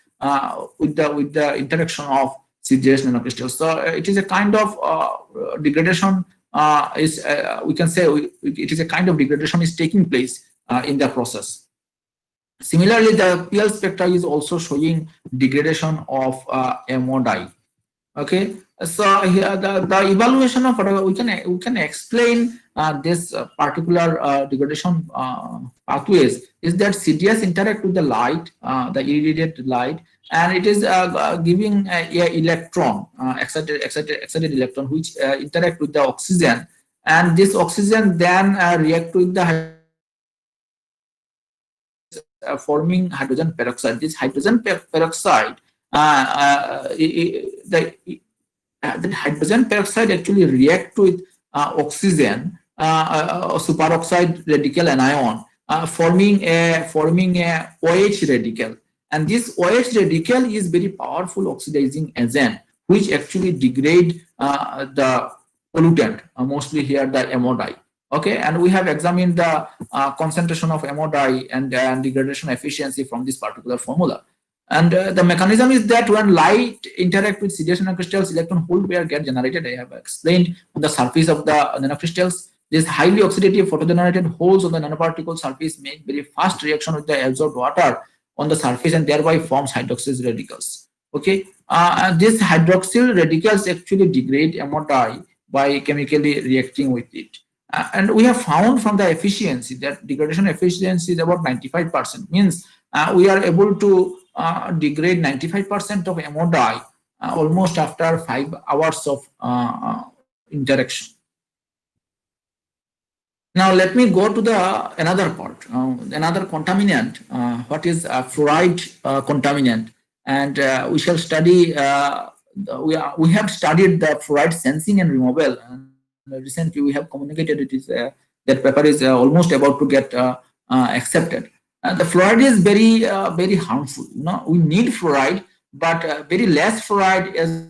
with the interaction of CDS nanocrystals. So it is a kind of degradation. We can say it is a kind of degradation is taking place in the process. Similarly, the PL spectra is also showing degradation of MO dye. Okay, so here the evaluation of we can explain this particular degradation pathways is that CDS interact with the light, the irradiated light, and it is giving a electron, excited electron, which interact with the oxygen, and this oxygen then react with the forming hydrogen peroxide. This hydrogen peroxide, the hydrogen peroxide actually react with oxygen, superoxide radical anion, forming a OH radical, and this OH radical is very powerful oxidizing agent, which actually degrade the pollutant, mostly here the MO dye. Okay, and we have examined the concentration of MO dye and degradation efficiency from this particular formula. And the mechanism is that when light interact with CDS nanocrystals, electron hole pair get generated. I have explained on the surface of the nanocrystals. These highly oxidative photogenerated holes on the nanoparticle surface make very fast reaction with the absorbed water on the surface and thereby forms hydroxyl radicals. Okay, and these hydroxyl radicals actually degrade MO dye by chemically reacting with it. And we have found from the efficiency that degradation efficiency is about 95%. Means we are able to degrade 95% of MO dye almost after 5 hours of interaction. Now let me go to the another part, another contaminant. What is fluoride contaminant? And we shall study. We have studied the fluoride sensing and removal. And recently, we have communicated it is that paper is almost about to get accepted. The fluoride is very harmful. You know, we need fluoride, but very less fluoride as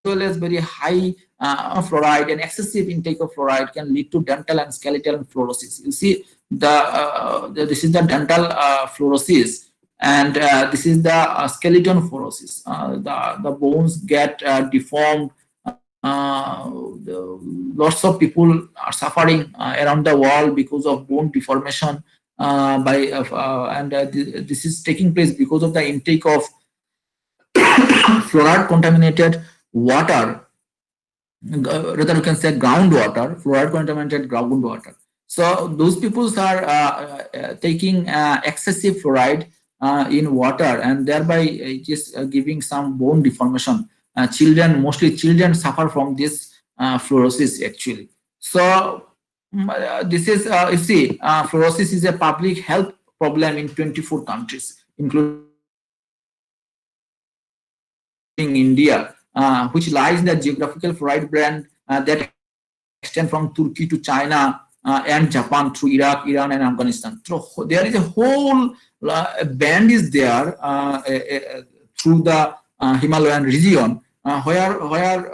well as very high fluoride and excessive intake of fluoride can lead to dental and skeletal fluorosis. You see, this is the dental fluorosis, and this is the skeleton fluorosis. The bones get deformed. Lots of people are suffering around the world because of bone deformation. This is taking place because of the intake of fluoride contaminated water, rather you can say groundwater, fluoride contaminated groundwater. So those people are taking excessive fluoride in water, and thereby it is giving some bone deformation. Mostly children suffer from this fluorosis actually. So this is you see, fluorosis is a public health problem in 24 countries, including India, which lies in the geographical fluoride band that extend from Turkey to China and Japan through Iraq, Iran, and Afghanistan. So there is a whole band is there through the Himalayan region where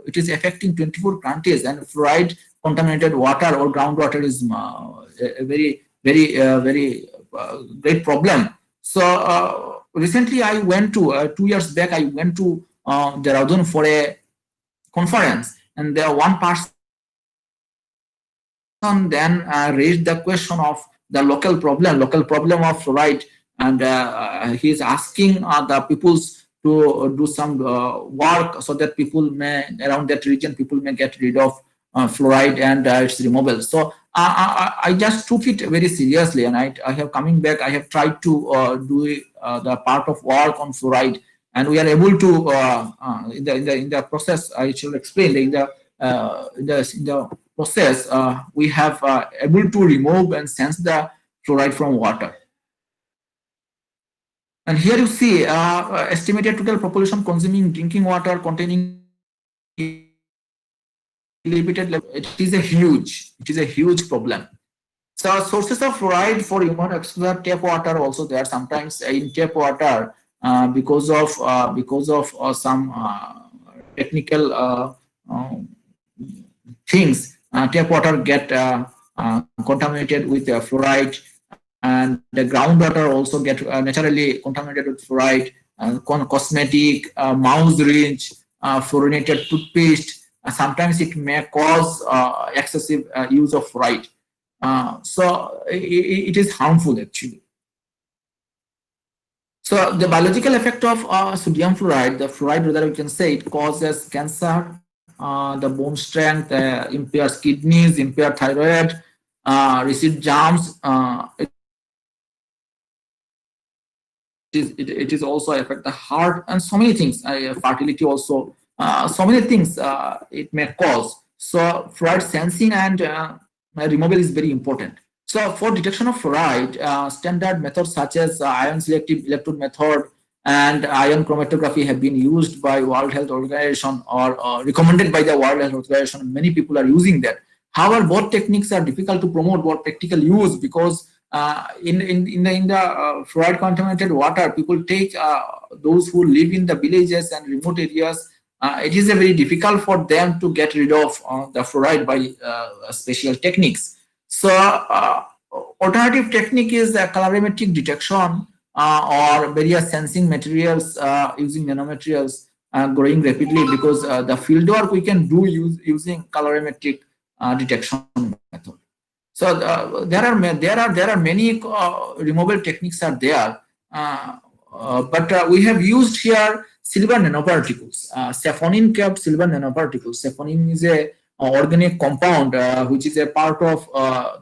it is affecting 24 countries, and fluoride contaminated water or groundwater is a very great problem. So recently I went to 2 years back I went to Dehradun for a conference, and there one person then raised the question of the local problem of fluoride, and he is asking the peoples to do some work so that people may around that region people may get rid of fluoride and its removal. So I just took it very seriously, and I have coming back. I have tried to do the part of work on fluoride, and we are able to in the process. I shall explain in the process we have able to remove and sense the fluoride from water. And here you see estimated total population consuming drinking water containing limited level. It is a huge problem. So sources of fluoride for human exposure, tap water also there. Sometimes in tap water because of some technical things, tap water get contaminated with fluoride, and the groundwater also get naturally contaminated with fluoride. Cosmetic, mouse rinse, fluorinated toothpaste. Sometimes it may cause excessive use of fluoride. So it is harmful actually. So the biological effect of sodium fluoride, the fluoride, whether we can say it causes cancer, the bone strength, impairs kidneys, impaired thyroid, receive germs. It is also affect the heart and so many things. Fertility also, so many things it may cause. So fluoride sensing and removal is very important. So for detection of fluoride, standard methods such as ion selective electrode method and ion chromatography have been used by World Health Organization or recommended by the World Health Organization. Many people are using that. However, both techniques are difficult to promote for practical use because in the fluoride contaminated water, people take those who live in the villages and remote areas. It is very difficult for them to get rid of the fluoride by special techniques. So alternative technique is colorimetric detection or various sensing materials using nanomaterials growing rapidly, because the field work we can do using colorimetric detection method. So there are many removal techniques are there, but we have used here silver nanoparticles, saphonin capped silver nanoparticles. Saphonin is a organic compound which is a part of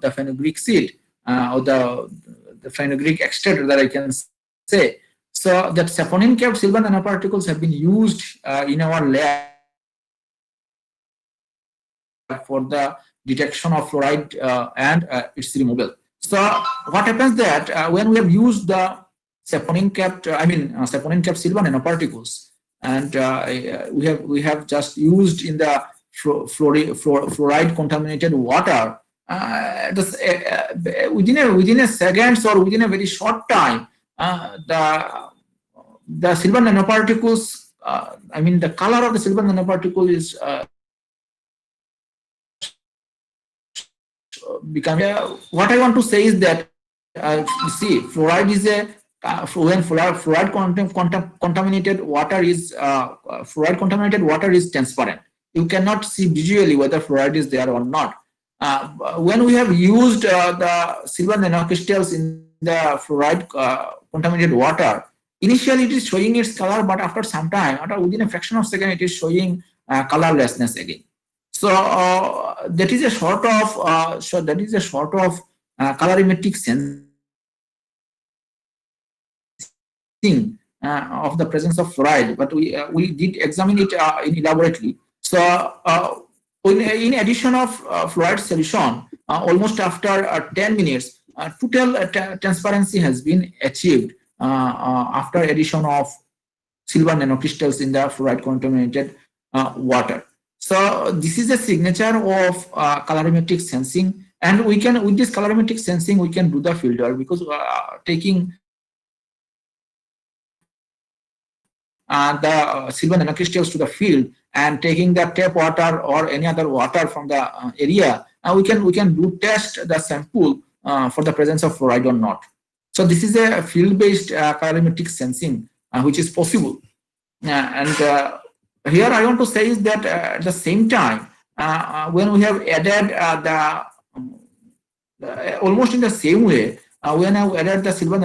the fenugreek seed or the fenugreek extract that I can say. So that saphonin capped silver nanoparticles have been used in our lab for the detection of fluoride and its removal. So what happens that when we have used the saphonin capped silver nanoparticles, and we have just used in the fluoride contaminated water, within a seconds or within a very short time, the silver nanoparticles, the color of the silver nanoparticle is becoming. What I want to say is that see, fluoride is a when fluoride contaminated water is transparent. You cannot see visually whether fluoride is there or not. When we have used the silver nanocrystals in the fluoride contaminated water, initially it is showing its color, but after some time, within a fraction of a second, it is showing colorlessness again. So that is a sort of colorimetric sensing of the presence of fluoride, but we did examine it elaborately. So in addition of fluoride solution, almost after 10 minutes, total transparency has been achieved after addition of silver nanocrystals in the fluoride contaminated water. So this is a signature of colorimetric sensing, and we can, with this colorimetric sensing, we can do the filter, because taking the silver nanocrystals to the field and taking the tap water or any other water from the area, we can do test the sample for the presence of fluoride or not. So this is a field-based colorimetric sensing which is possible. And here I want to say is that at the same time, when we have added almost in the same way, when I added the silver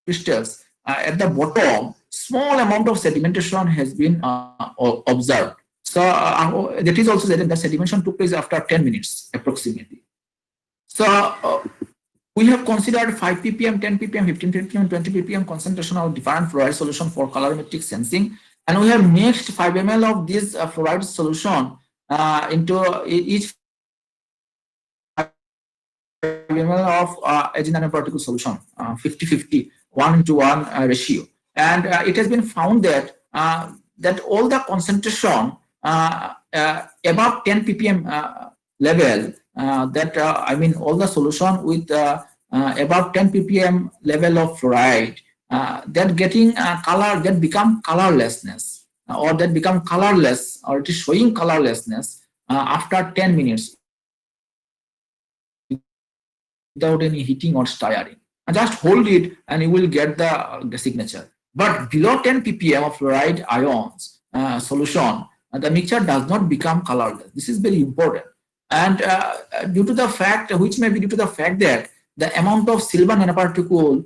nanocrystals, at the bottom, small amount of sedimentation has been observed. So that is also that the sedimentation took place after 10 minutes approximately. So we have considered 5 ppm, 10 ppm, 15 ppm, 20 ppm concentration of different fluoride solution for colorimetric sensing, and we have mixed 5 ml of this fluoride solution into each 5 ml of nanoparticle solution, 50-50, 1:1 ratio, and it has been found that that all the concentration above 10 ppm level, I mean all the solution with above 10 ppm level of fluoride, that getting color, that become colorlessness, or that become colorless, or it is showing colorlessness after 10 minutes without any heating or stirring. Just hold it and you will get the signature. But below 10 ppm of fluoride ions solution, the mixture does not become colorless. This is very important. And due to the fact, which may be due to the fact that the amount of silver nanoparticle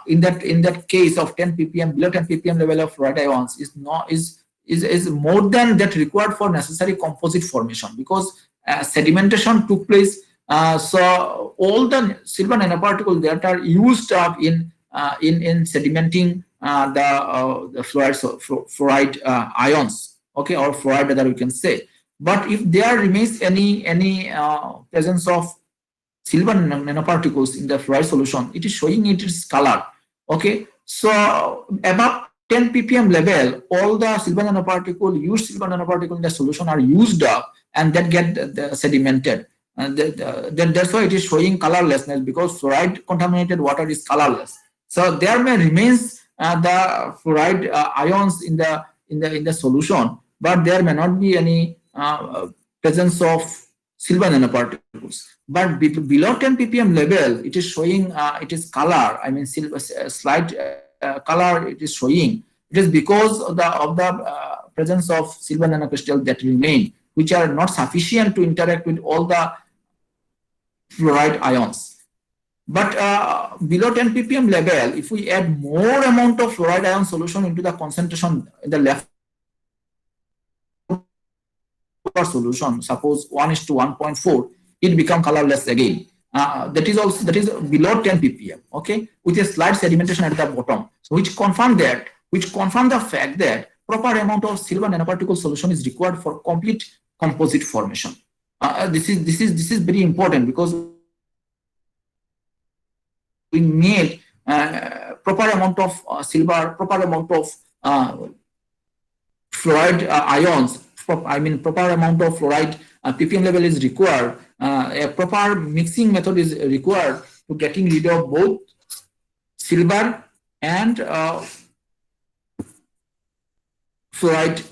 in that case of 10 ppm, below 10 ppm level of fluoride ions is more than that required for necessary composite formation, because sedimentation took place. So all the silver nanoparticles that are used up in sedimenting the fluoride ions, okay, or fluoride that we can say. But if there remains any presence of silver nanoparticles in the fluoride solution, it is showing its color. Okay, so above 10 ppm level, all the silver nanoparticle, used silver nanoparticle in the solution are used up, and that get sedimented. And that's why it is showing colorlessness, because fluoride contaminated water is colorless. So there may remains the fluoride ions in the solution, but there may not be any presence of silver nanoparticles. But below 10 ppm level, it is showing it is color. I mean, silver slight color it is showing. It is because of the presence of silver nanocrystals that remain, which are not sufficient to interact with all the fluoride ions. But below 10 ppm level, if we add more amount of fluoride ion solution into the concentration in the left solution, suppose 1:1.4, it become colorless again. That is below 10 ppm, okay, with a slight sedimentation at the bottom, so which confirm the fact that proper amount of silver nanoparticle solution is required for complete composite formation. This is very important, because we need proper amount of silver, proper amount of fluoride ions. I mean, proper amount of fluoride ppm level is required. A proper mixing method is required to getting rid of both silver and fluoride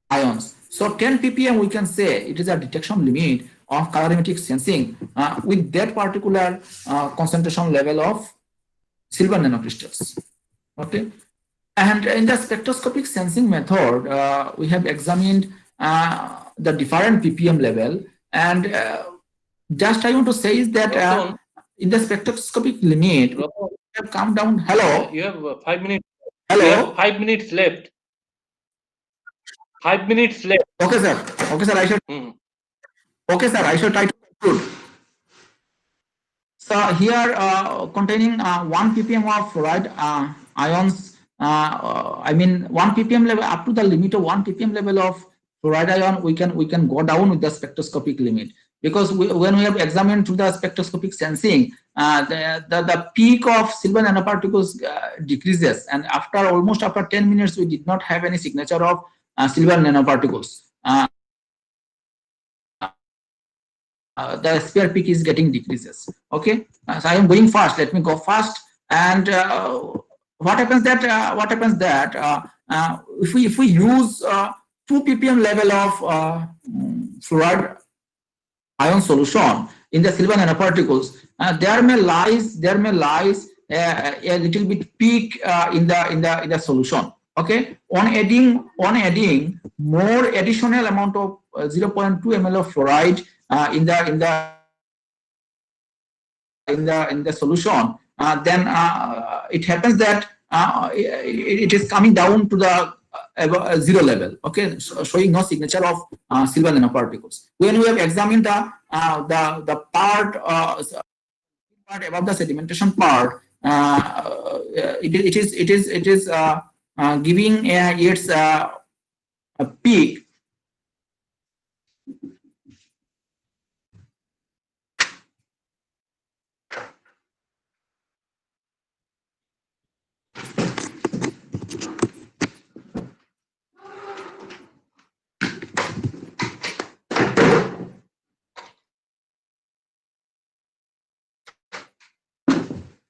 ions. So 10 ppm, we can say it is a detection limit of colorimetric sensing with that particular concentration level of silver nanocrystals. Okay. And in the spectroscopic sensing method, we have examined the different ppm level, and just I want to say is that in the spectroscopic limit, we have come down. Hello. You have 5 minutes. Hello. You have 5 minutes left. 5 minutes left. Okay, sir. Okay, sir. I should. Okay, sir. I should try to conclude. So here, containing 1 ppm of fluoride ions. I mean 1 ppm level, up to the limit of 1 ppm level of fluoride ion, we can go down with the spectroscopic limit, because when we have examined through the spectroscopic sensing, the peak of silver nanoparticles decreases, and almost after 10 minutes we did not have any signature of silver nanoparticles. The sphere peak is getting decreases. Okay, so I am going fast. Let me go fast. And what happens that if we use 2 ppm level of fluoride ion solution in the silver nanoparticles, there may lies a little bit peak in the solution. Okay, on adding more additional amount of 0.2 ml of fluoride in the solution, then it happens that it is coming down to the zero level. Okay, showing no signature of silver nanoparticles. When we have examined the part above the sedimentation part, it is giving its a peak.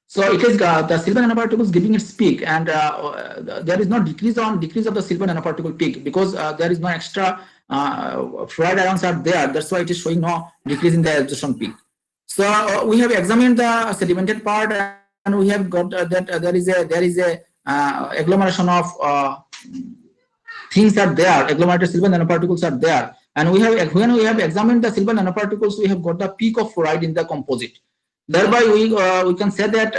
So it is the silver nanoparticles giving its peak, and there is no decrease of the silver nanoparticle peak because there is no extra fluoride ions are there. That's why it is showing no decrease in the absorption peak. So we have examined the sedimented part, and we have got that there is a agglomeration of things are there. Agglomerated silver nanoparticles are there, and when we have examined the silver nanoparticles, we have got the peak of fluoride in the composite. Thereby, we can say that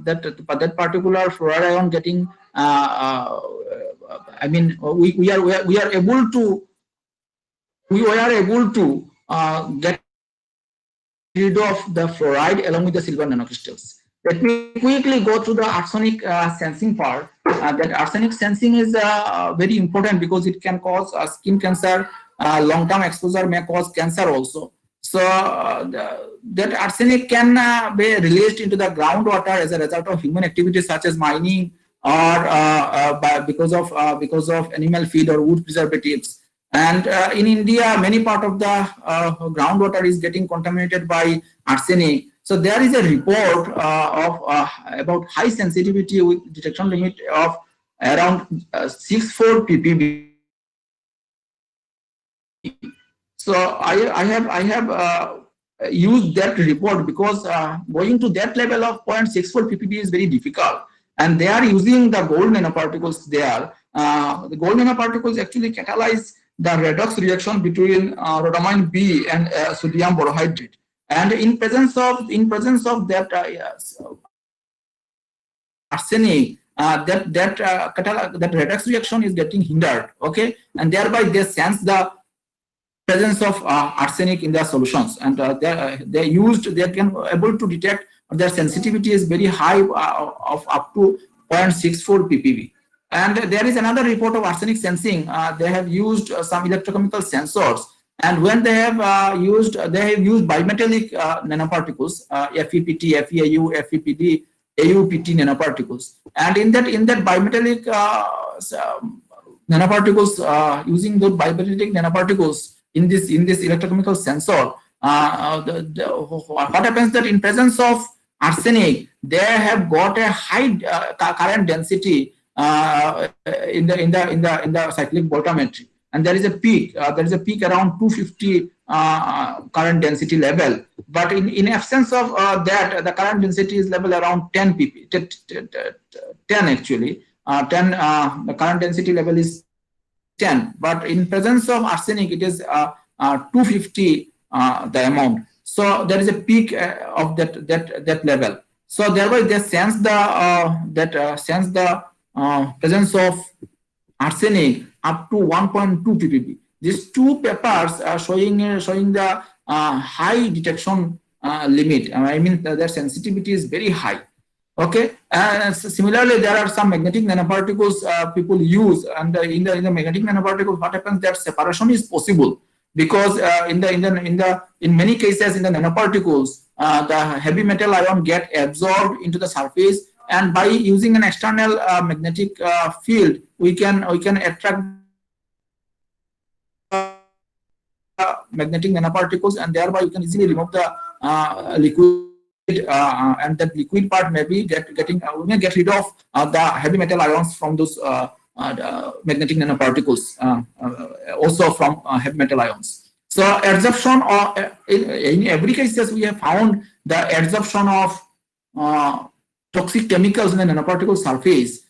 that particular fluoride ion getting. I mean, we are able to get rid of the fluoride along with the silver nanocrystals. Let me quickly go through the arsenic sensing part. That arsenic sensing is very important because it can cause skin cancer. Long-term exposure may cause cancer also. So that arsenic can be released into the groundwater as a result of human activities such as mining or because of animal feed or wood preservatives. And in India, many part of the groundwater is getting contaminated by arsenic. So there is a report of about high sensitivity with detection limit of around 64 ppb. So I have used that report because going to that level of 0.64 ppb is very difficult, and they are using the gold nanoparticles there. The gold nanoparticles actually catalyze the redox reaction between rhodamine B and sodium borohydrate, and in presence of that arsenic, that redox reaction is getting hindered. Okay, and thereby they sense the presence of arsenic in their solutions, and they can able to detect. Their sensitivity is very high of up to 0.64 ppb. And there is another report of arsenic sensing. They have used some electrochemical sensors, and when they have used bimetallic nanoparticles, FEPT, FEAU, FEPD, AUPT nanoparticles, and in that bimetallic nanoparticles, using those bimetallic nanoparticles in this electrochemical sensor, what happens that in presence of arsenic, they have got a high current density in the cyclic voltammetry, and there is a peak. There is a peak around 250 current density level. But in absence of that, the current density is level around 10 pp, 10 actually. 10. The current density level is 10, but in presence of arsenic, it is 250 the amount. So there is a peak of that level. So thereby they sense the presence of arsenic up to 1.2 ppb. These two papers are showing the high detection limit. I mean their sensitivity is very high. Okay, and similarly, there are some magnetic nanoparticles people use, and in the magnetic nanoparticles, what happens that separation is possible because in many cases in the nanoparticles, the heavy metal ion get absorbed into the surface, and by using an external magnetic field, we can attract magnetic nanoparticles, and thereby you can easily remove the liquid, and that liquid part may be we may get rid of the heavy metal ions from those magnetic nanoparticles, also from heavy metal ions. So absorption, or in every cases we have found the absorption of toxic chemicals in the nanoparticle surface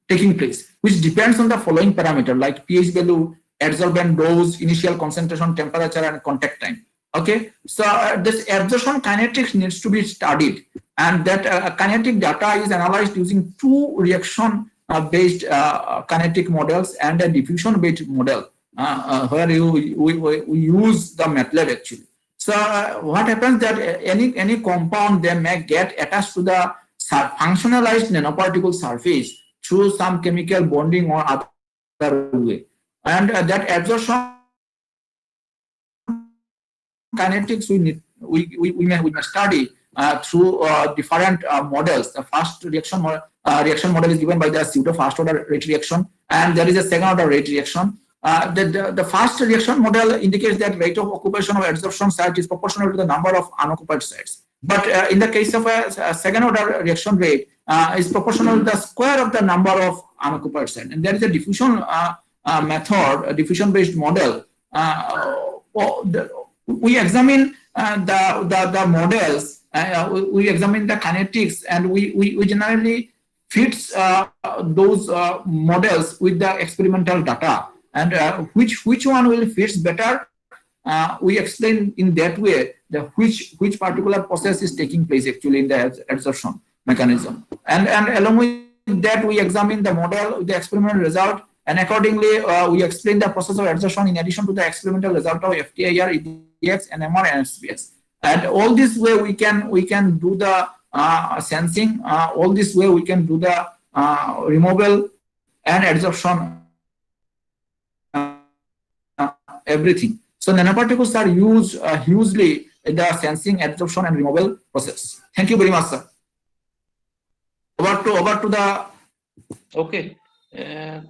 taking place, which depends on the following parameter like pH value, adsorbent dose, initial concentration, temperature, and contact time. Okay, so this absorption kinetics needs to be studied, and that kinetic data is analyzed using two reaction based kinetic models and a diffusion based model, where we use the MATLAB actually. So what happens that any compound they may get attached to the functionalized nanoparticle surface through some chemical bonding or other way, and that absorption kinetics we may study through different models. The first reaction model is given by the pseudo first order rate reaction, and there is a second order rate reaction. The first reaction model indicates that rate of occupation of adsorption site is proportional to the number of unoccupied sites. But in the case of a second order reaction rate, is proportional to the square of the number of unoccupied sites. And there is a diffusion method, a diffusion based model. We examine the models, we examine the kinetics, and we generally fits those models with the experimental data, and which one will fits better, we explain in that way the which particular process is taking place actually in the absorption mechanism, and along with that we examine the model with the experimental result, and accordingly we explain the process of absorption in addition to the experimental result of FTIR, EDX, NMR, and SPS. And all this way we can do the sensing. All this way we can do the removal and adsorption, everything. So nanoparticles are used hugely in the sensing, adsorption, and removal process. Thank you very much, sir. Over to the. Okay.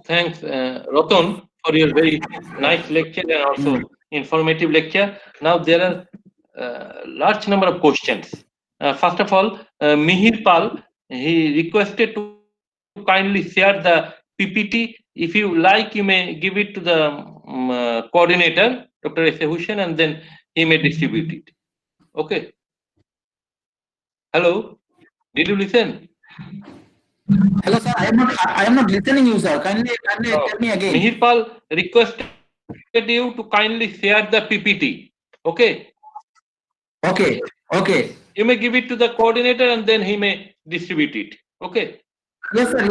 Thanks, Ratan, for your very nice lecture and also informative lecture. Now there are large number of questions. First of all, Mihir Pal, he requested to kindly share the PPT. If you like, you may give it to the coordinator, Dr. S. A. Hussain, and then he may distribute it. Okay. Hello, did you listen? Hello, sir. I am not listening you, sir. Kindly tell me again. Mihir Pal requested you to kindly share the PPT. Okay. Okay. You may give it to the coordinator, and then he may distribute it. Okay. Yes, sir.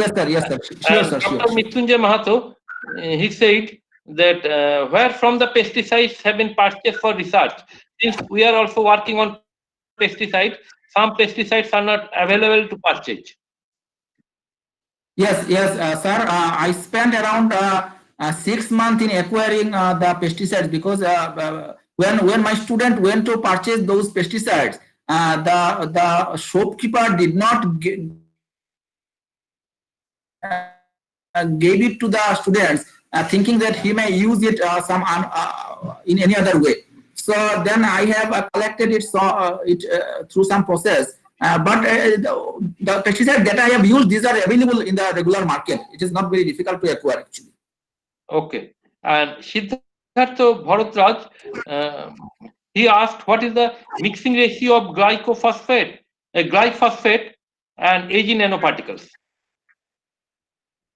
Sure, sir. Dr. Mrityunjay Mahato, he said that where from the pesticides have been purchased for research. Since we are also working on pesticides, some pesticides are not available to purchase. Yes, sir. I spent around 6 months in acquiring the pesticides, because when my student went to purchase those pesticides, the shopkeeper did not gave it to the students, thinking that he may use it in any other way. So then I have collected it through some process. But the pesticides that I have used, these are available in the regular market. It is not very difficult to acquire actually. Okay. And Siddhartha Bhattacharjee, he asked what is the mixing ratio of glyphosate and Ag nanoparticles?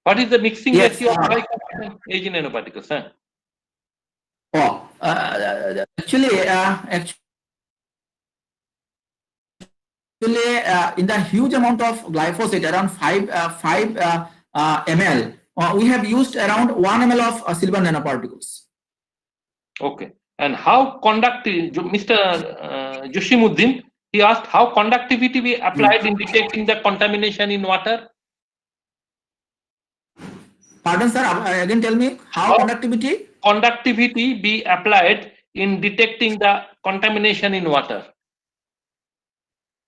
What is the mixing ratio of glyphosate and Ag nanoparticles? Actually, in the huge amount of glyphosate, around 5 ml, we have used around 1 ml of silver nanoparticles. Okay. And how conductive, Mr. Joshimuddin, he asked how conductivity be applied in detecting the contamination in water? Pardon, sir, again tell me how conductivity? Conductivity be applied in detecting the contamination in water.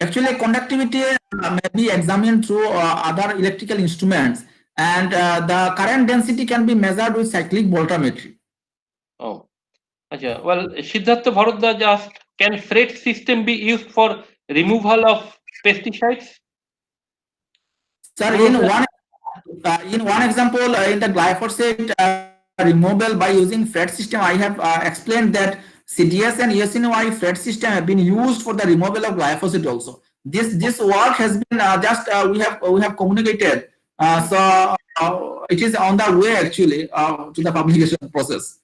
Actually, conductivity may be examined through other electrical instruments, and the current density can be measured with cyclic voltammetry. Oh, acha. Well, Siddhartha Bharadwaj asked, can freight system be used for removal of pesticides? Sir, in one example, in the glyphosate removal by using freight system, I have explained that CDS and ESNY freight system have been used for the removal of glyphosate also. This work has been we have communicated. So it is on the way actually to the publication process.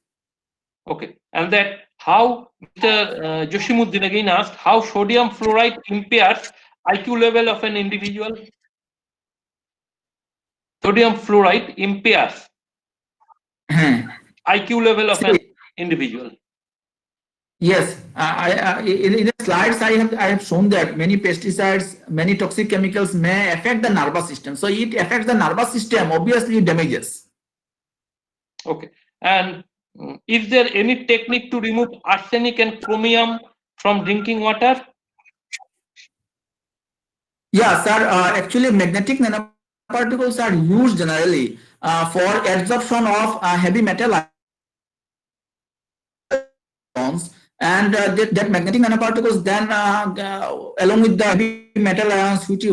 Okay, and that how Mr. Joshimuddin again asked how sodium fluoride impairs IQ level of an individual. Sodium fluoride impairs IQ level of an individual. Yes, in the slides I have shown that many pesticides, many toxic chemicals may affect the nervous system. So it affects the nervous system. Obviously, it damages. Okay, and is there any technique to remove arsenic and chromium from drinking water? Yeah, sir. Actually, magnetic nanoparticles are used generally for absorption of heavy metal ions, and that magnetic nanoparticles then, along with the heavy metal ions, which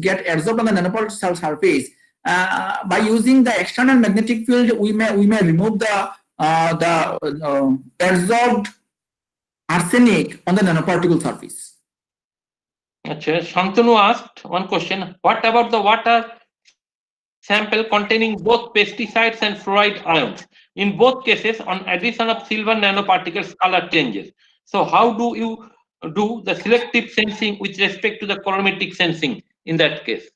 get absorbed on the nanoparticle surface, by using the external magnetic field, we may remove the absorbed arsenic on the nanoparticle surface. Achha, Shantanu asked one question: what about the water sample containing both pesticides and fluoride ions? In both cases, on addition of silver nanoparticles, color changes. So, how do you do the selective sensing with respect to the chromatic sensing in that case?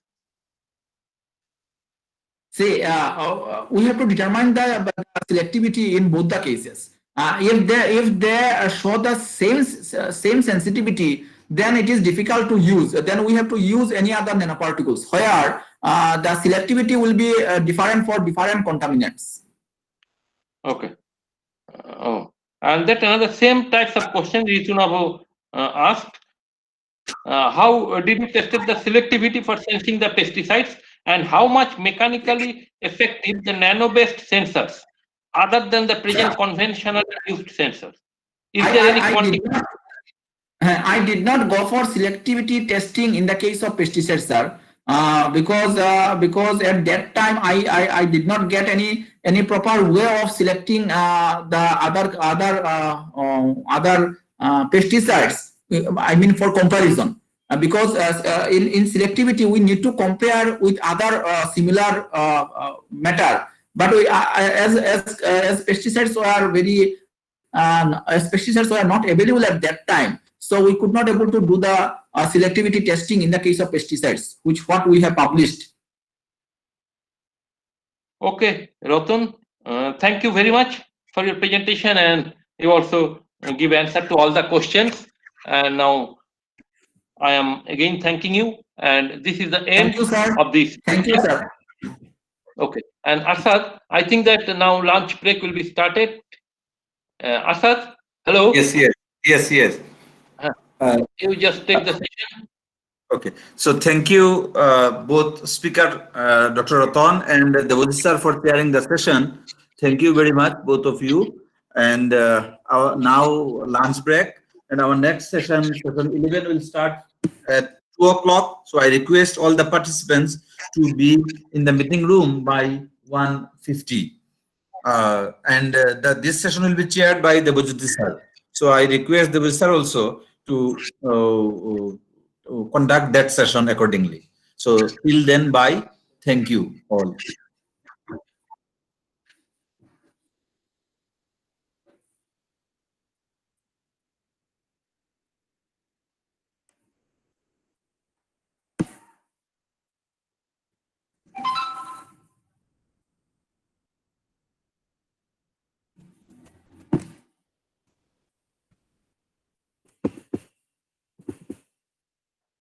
See, we have to determine the selectivity in both the cases. If they show the same sensitivity, then it is difficult to use. Then we have to use any other nanoparticles where the selectivity will be different for different contaminants. Okay. And that another same types of question Ritunabhu asked. How did you tested the selectivity for sensing the pesticides, and how much mechanically effective the nano-based sensors other than the present conventional used sensors? Is there any quantity? I did not go for selectivity testing in the case of pesticides, sir, because at that time I did not get any proper way of selecting the other pesticides. I mean for comparison, because in selectivity we need to compare with other similar matter. But as pesticides were pesticides were not available at that time, so we could not able to do the selectivity testing in the case of pesticides, which what we have published. Okay, Ratan, thank you very much for your presentation, and you also give answer to all the questions. And now I am again thanking you, and this is the end of this. Thank you, sir. Okay, and Asad, I think that now lunch break will be started. Asad, hello. Yes. You just take the session. Okay. So thank you, both speaker, Dr. Ratan and Devojit sir, for chairing the session. Thank you very much, both of you. And our now lunch break, and our next session 11, will start at 2 o'clock. So I request all the participants to be in the meeting room by 1:50. And this session will be chaired by Devojit sir. So I request Devojit sir also to conduct that session accordingly. So till then, bye. Thank you all.